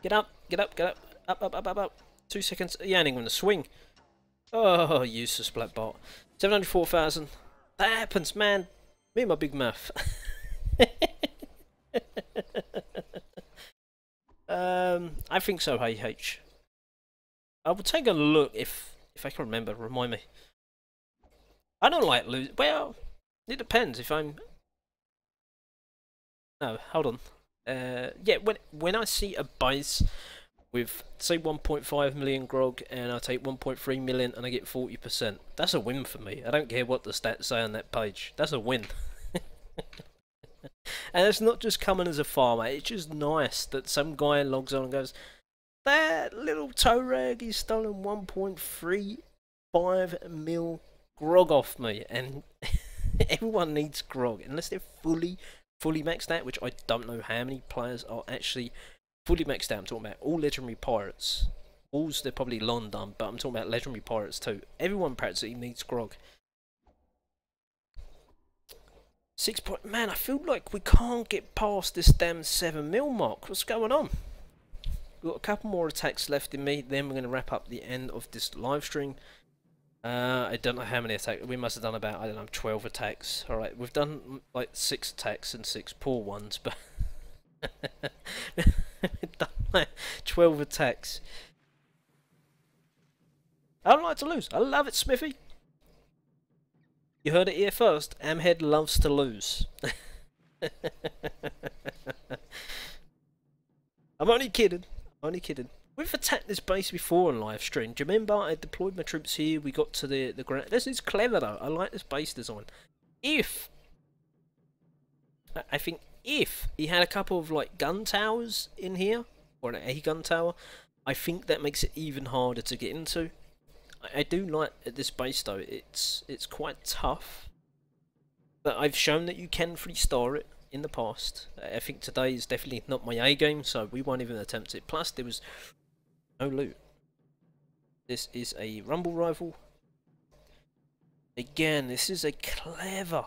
S1: Get up, get up, get up. Up, up, up, up, up. 2 seconds. He ain't even going to swing. Oh, useless Black Bart. 704,000. That happens, man. Me and my big mouth. I think so, HH. I will take a look if I can remember. Remind me. I don't like lose. Well, it depends. If I'm. No, hold on. Yeah, when I see a base with say 1.5 million grog and I take 1.3 million and I get 40%, that's a win for me. I don't care what the stats say on that page. That's a win. And it's not just coming as a farmer, it's just nice that some guy logs on and goes, that little toe rag is stolen 1.35 mil grog off me, and everyone needs grog, unless they're fully maxed out, which I don't know how many players are actually fully maxed out. I'm talking about all legendary pirates. Alls, they're probably long done, but I'm talking about legendary pirates too. Everyone practically needs grog. 6 point, man, I feel like we can't get past this damn 7 mil mark. What's going on? We've got a couple more attacks left in me, then we're going to wrap up the end of this live stream. I don't know how many attacks. We must have done about, I don't know, 12 attacks. Alright, we've done like 6 attacks and 6 poor ones, but we've done like 12 attacks. I don't like to lose. I love it, Smithy. You heard it here first. Amhead loves to lose. I'm only kidding. Only kidding. We've attacked this base before on live stream. Do you remember? I deployed my troops here. We got to the ground. This is clever though. I like this base design. I think if he had a couple of like gun towers in here, or a gun tower, I think that makes it even harder to get into. I do like this base though. It's quite tough, but I've shown that you can 3-star it in the past. I think today is definitely not my A game, so we won't even attempt it. Plus, there was no loot. This is a rumble rifle. Again, this is a clever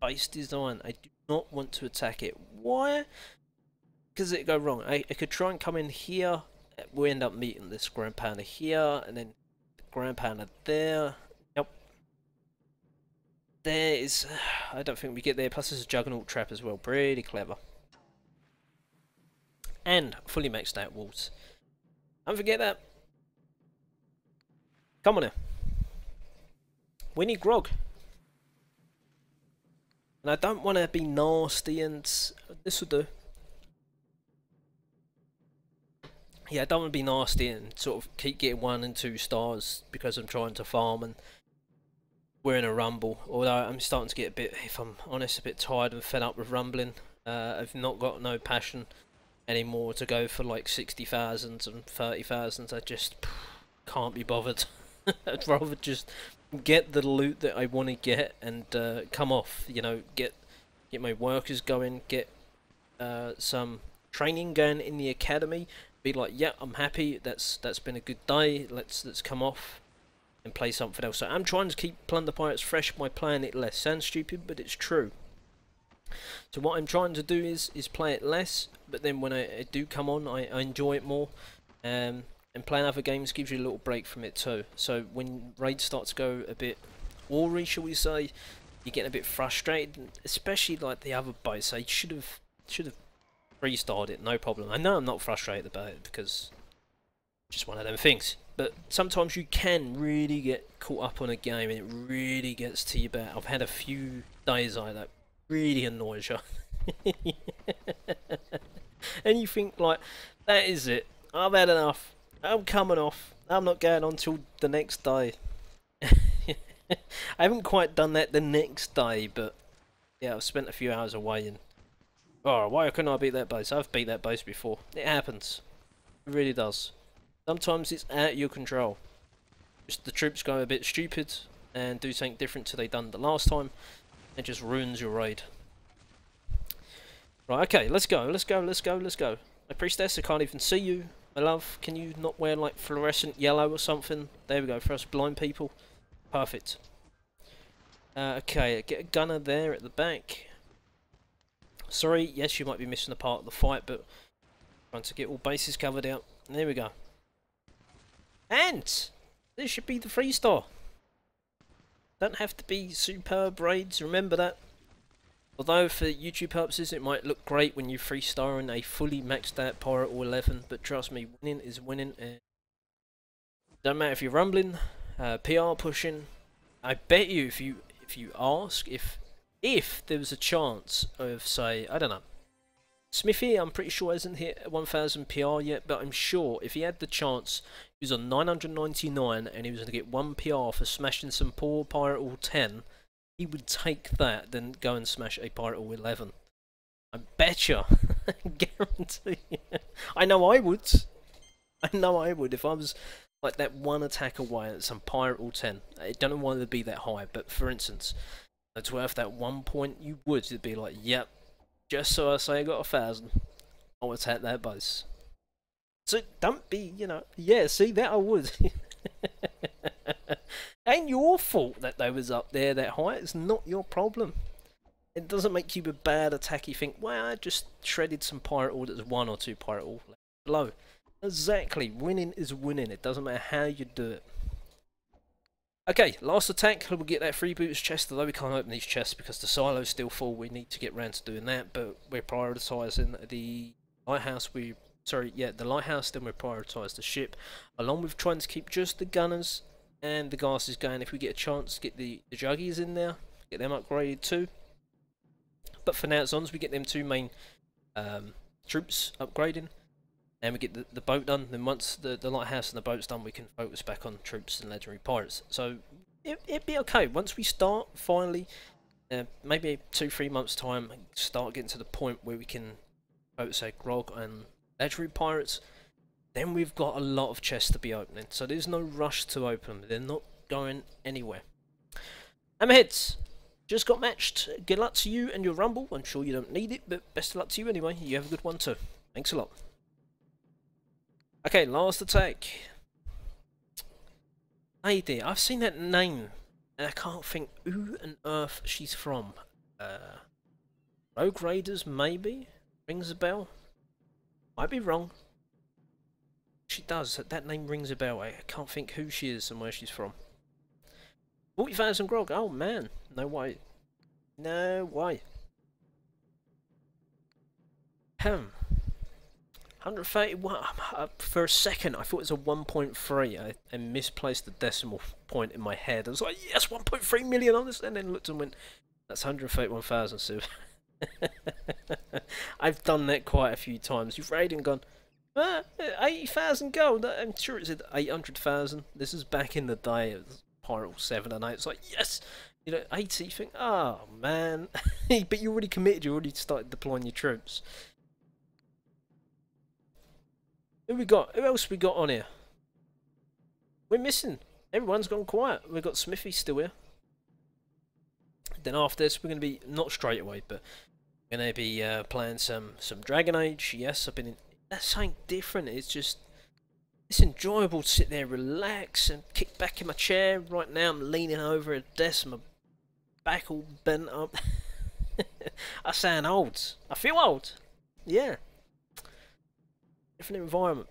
S1: base design. I do not want to attack it. Why? Because it go wrong. I could try and come in here. We end up meeting this ground pounder here, and then the ground pounder there. Nope. There is... I don't think we get there. Plus there's a juggernaut trap as well. Pretty clever. And fully maxed out walls. Don't forget that. Come on now. We need grog. And I don't want to be nasty, and this will do. Yeah, I don't want to be nasty and sort of keep getting 1 and 2 stars because I'm trying to farm and we're in a rumble. Although I'm starting to get a bit, if I'm honest, a bit tired and fed up with rumbling. I've not got no passion anymore to go for like 60,000s and 30,000s. I just can't be bothered. I'd rather just get the loot that I want to get and come off. You know, get my workers going, get some training going in the academy. Be like, yeah, I'm happy. That's been a good day. Let's come off and play something else. So I'm trying to keep Plunder Pirates fresh by playing it less. Sounds stupid, but it's true. So what I'm trying to do is play it less, but then when I do come on, I enjoy it more. And playing other games gives you a little break from it too. So when raids start to go a bit war-y, shall we say, you're getting a bit frustrated, especially like the other boats. I should have restarted it, no problem. I know I'm not frustrated about it because it's just one of them things. But sometimes you can really get caught up on a game and it really gets to you bad. I've had a few days like that really annoys you. And you think like, that is it. I've had enough. I'm coming off. I'm not going on till the next day. I haven't quite done that the next day, but yeah, I've spent a few hours away and oh, why couldn't I beat that base? I've beat that base before. It happens. It really does. Sometimes it's out of your control. Just the troops go a bit stupid and do something different to they done the last time. It just ruins your raid. Right, okay, let's go. My priestess, I can't even see you. My love, can you not wear like fluorescent yellow or something? There we go, for us blind people. Perfect. Okay, get a gunner there at the back. Sorry, yes, you might be missing a part of the fight, but trying to get all bases covered out. There we go. And this should be the 3-star. Don't have to be superb raids, remember that. Although for YouTube purposes it might look great when you 3-star in a fully maxed out Pirate or 11, but trust me, winning is winning. Don't matter if you're rumbling, PR pushing. I bet you if you ask if there was a chance of, say, I don't know, Smithy, I'm pretty sure hasn't hit 1000 PR yet, but I'm sure if he had the chance, he was on 999 and he was going to get 1 PR for smashing some poor Pirate All 10, he would take that than go and smash a Pirate All 11. I betcha. Guarantee. I know I would. I know I would if I was like that one attack away at some Pirate All 10. I don't know why they'd be that high, but for instance, it's worth that 1 point. You would. You'd be like, yep, just so I say I got 1000, I'll attack that base. So don't be, you know, yeah, see that I would. Ain't your fault that they was up there that high. It's not your problem. It doesn't make you a bad attack. You think, well, I just shredded some Pirate All that's 1 or 2 Pirate All below. Exactly, winning is winning. It doesn't matter how you do it. Okay, last attack, we'll get that freeboots chest, although we can't open these chests because the silo's still full. We need to get round to doing that, but we're prioritising the lighthouse. The lighthouse, then we prioritise the ship, along with trying to keep just the gunners and the gases going. If we get a chance to get the juggies in there, get them upgraded too. But for now, as long as we get them 2 main troops upgrading, and we get the boat done, then once the lighthouse and the boat's done, we can focus back on troops and legendary pirates. So it'd be okay once we start finally, maybe 2-3 months time, start getting to the point where we can focus on grog and legendary pirates. Then we've got a lot of chests to be opening, so there's no rush to open them. They're not going anywhere. Hammerheads, just got matched. Good luck to you and your rumble. I'm sure you don't need it, but best of luck to you anyway. You have a good one too. Thanks a lot. Okay, last attack. lady. I've seen that name, and I can't think who on earth she's from. Rogue Raiders, maybe? Rings a bell? Might be wrong. She does. That name rings a bell. I can't think who she is and where she's from. 40,000 grog. Oh man, no way. No way. 131. For a second, I thought it was a 1.3. I misplaced the decimal point in my head. I was like, yes, 1.3 million on this, and then looked and went, that's 131,000, Sue. I've done that quite a few times. You've raided and gone, 80,000 gold. I'm sure it's at 800,000. This is back in the day. It was Pirate 7 and 8. It's like, yes, you know, 80. You think, oh man, but you already committed. You already started deploying your troops. Who we got? Who else we got on here? We're missing. Everyone's gone quiet. We've got Smithy still here. Then after this, we're going to be, not straight away, but we're going to be playing some Dragon Age. Yes, I've been in. That's something different. It's just, it's enjoyable to sit there, relax, and kick back in my chair. Right now, I'm leaning over a desk, my back all bent up. I sound old. I feel old. Yeah. Different environment.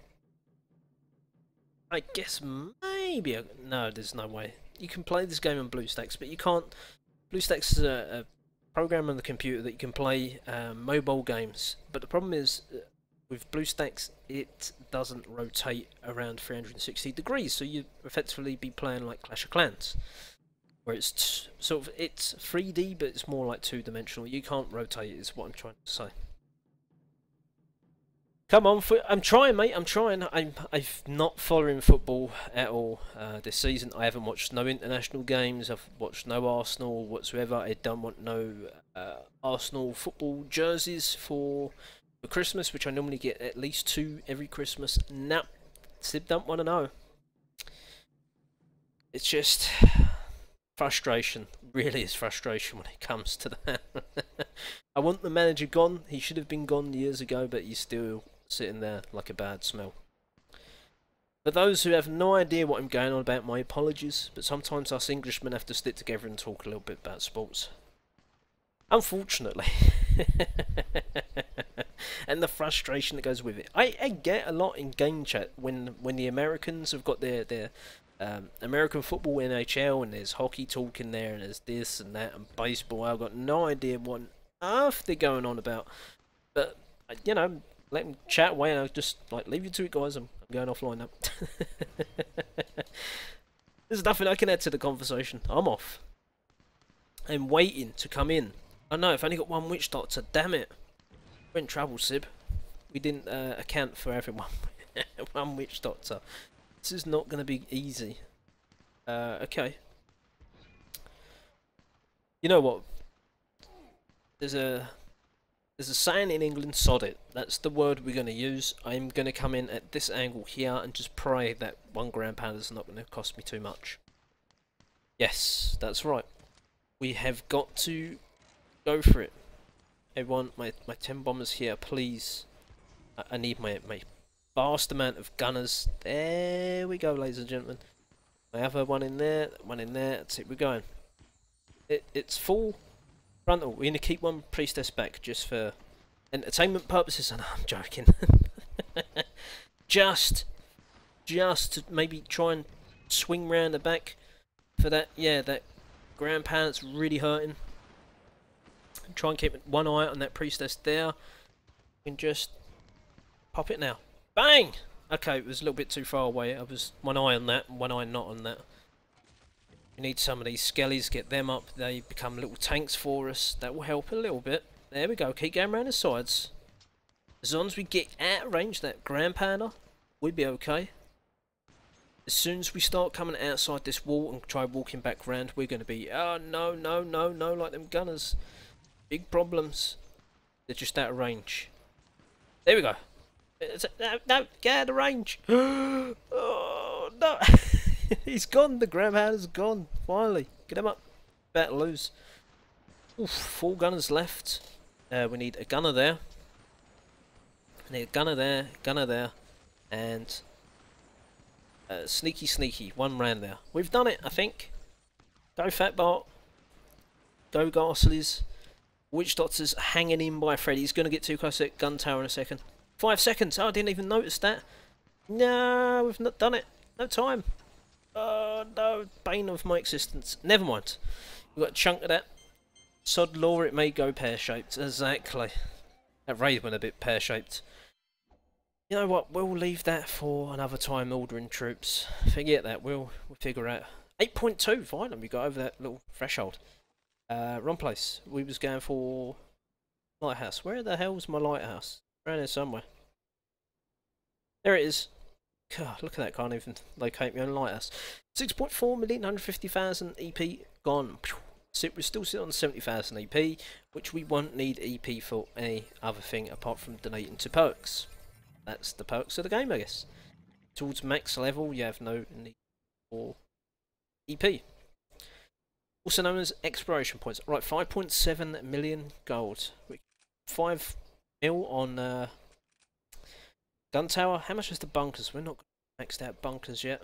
S1: I guess maybe. No, there's no way. You can play this game on BlueStacks, but you can't. BlueStacks is a program on the computer that you can play mobile games. But the problem is, with BlueStacks, it doesn't rotate around 360 degrees, so you effectively be playing like Clash of Clans, where it's sort of, it's 3D, but it's more like two-dimensional. You can't rotate it, is what I'm trying to say. Come on, I'm trying, mate. I'm trying. I'm not following football at all this season. I haven't watched no international games. I've watched no Arsenal whatsoever. I don't want no Arsenal football jerseys for Christmas, which I normally get at least 2 every Christmas. Nah, Sib don't want to know. It's just frustration. Really is frustration when it comes to that. I want the manager gone. He should have been gone years ago, but he's still sitting there like a bad smell. For those who have no idea what I'm going on about, my apologies, but sometimes us Englishmen have to stick together and talk a little bit about sports. Unfortunately. And the frustration that goes with it. I get a lot in game chat when the Americans have got their American football, NHL, and there's hockey talk in there, and there's this and that, and baseball. I've got no idea what on earth they're going on about. But, you know, let them chat away, and I'll just, like, leave you to it, guys. I'm going offline now. There's nothing I can add to the conversation. I'm off. I'm waiting to come in. I know, I've only got one witch doctor, damn it. We're in trouble, Sib. We didn't account for everyone. One witch doctor. This is not going to be easy. Okay. You know what? There's a saying in England, sod it. That's the word we're going to use. I'm going to come in at this angle here and just pray that 1 ground pounder is not going to cost me too much. Yes, that's right. We have got to go for it. Everyone, my 10 bombers here, please. I need my vast amount of gunners. There we go, ladies and gentlemen. I have one in there, one in there. That's it, we're going. It's full frontal. We're going to keep one priestess back just for entertainment purposes. And I'm joking. just to maybe try and swing round the back for that. Yeah, that ground pound that's really hurting. Try and keep one eye on that priestess there. And just pop it now. Bang! Okay, it was a little bit too far away. I was one eye on that, one eye not on that. We need some of these skellies, get them up. They become little tanks for us. That will help a little bit. There we go. Keep going around the sides. As long as we get out of range, that ground pounder, we'll be okay. As soon as we start coming outside this wall and try walking back round, we're going to be, oh no, no, no, no, like them gunners. Big problems. They're just out of range. There we go. No, get out of range. Oh, no. He's gone. The ground pounder's gone. Finally. Get him up. Better lose. Oof, 4 gunners left. We need a gunner there. I need a gunner there, and Sneaky, sneaky. One round there. We've done it, I think. Go Fatbart. Go Ghastlies. Witch Doctor's hanging in by a thread. He's going to get too close to that gun tower in a second. 5 seconds. Oh, I didn't even notice that. No, we've not done it. No time. Oh, no. Bane of my existence. Never mind. We've got a chunk of that. Sod law, it may go pear-shaped. Exactly. That raid went a bit pear-shaped. You know what? We'll leave that for another time ordering troops. Forget that. We'll figure out. 8.2. Finally, we got over that little threshold. Wrong place. We was going for lighthouse. Where the hell's my lighthouse? Around there somewhere. There it is. God, look at that. Can't even locate my own lighthouse. 6.4 million, 150,000 EP gone. We're still sitting on 70,000 EP, which we won't need EP for any other thing apart from donating to perks. That's the perks of the game, I guess. Towards max level, you have no need for EP. Also known as exploration points. Right, 5.7 million gold. 5 mil on gun tower. How much is the bunkers? We're not maxed out bunkers yet.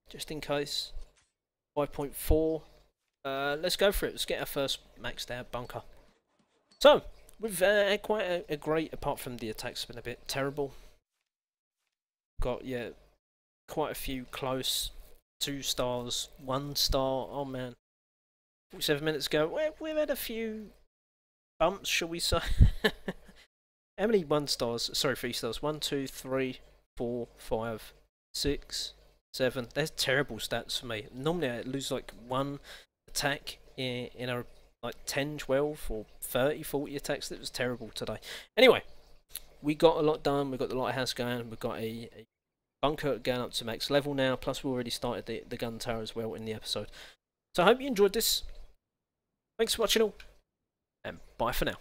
S1: Just in case. 5.4. Let's go for it. Let's get our first maxed out bunker. So, we've had quite a great, apart from the attacks been a bit terrible. Got, yeah, quite a few close. 2 stars, 1 star. Oh man. 47 minutes ago, we've had a few bumps, shall we say? How many 1 stars? Sorry, 3 stars. 1, 2, 3, 4, 5, 6, 7. That's terrible stats for me. Normally I lose like 1 attack in a like 10, 12 or 30, 40 attacks. That was terrible today. Anyway, we got a lot done. We got the lighthouse going. We've got a bunker going up to max level now. Plus we already started the gun tower as well in the episode. So I hope you enjoyed this. Thanks for watching all, and bye for now.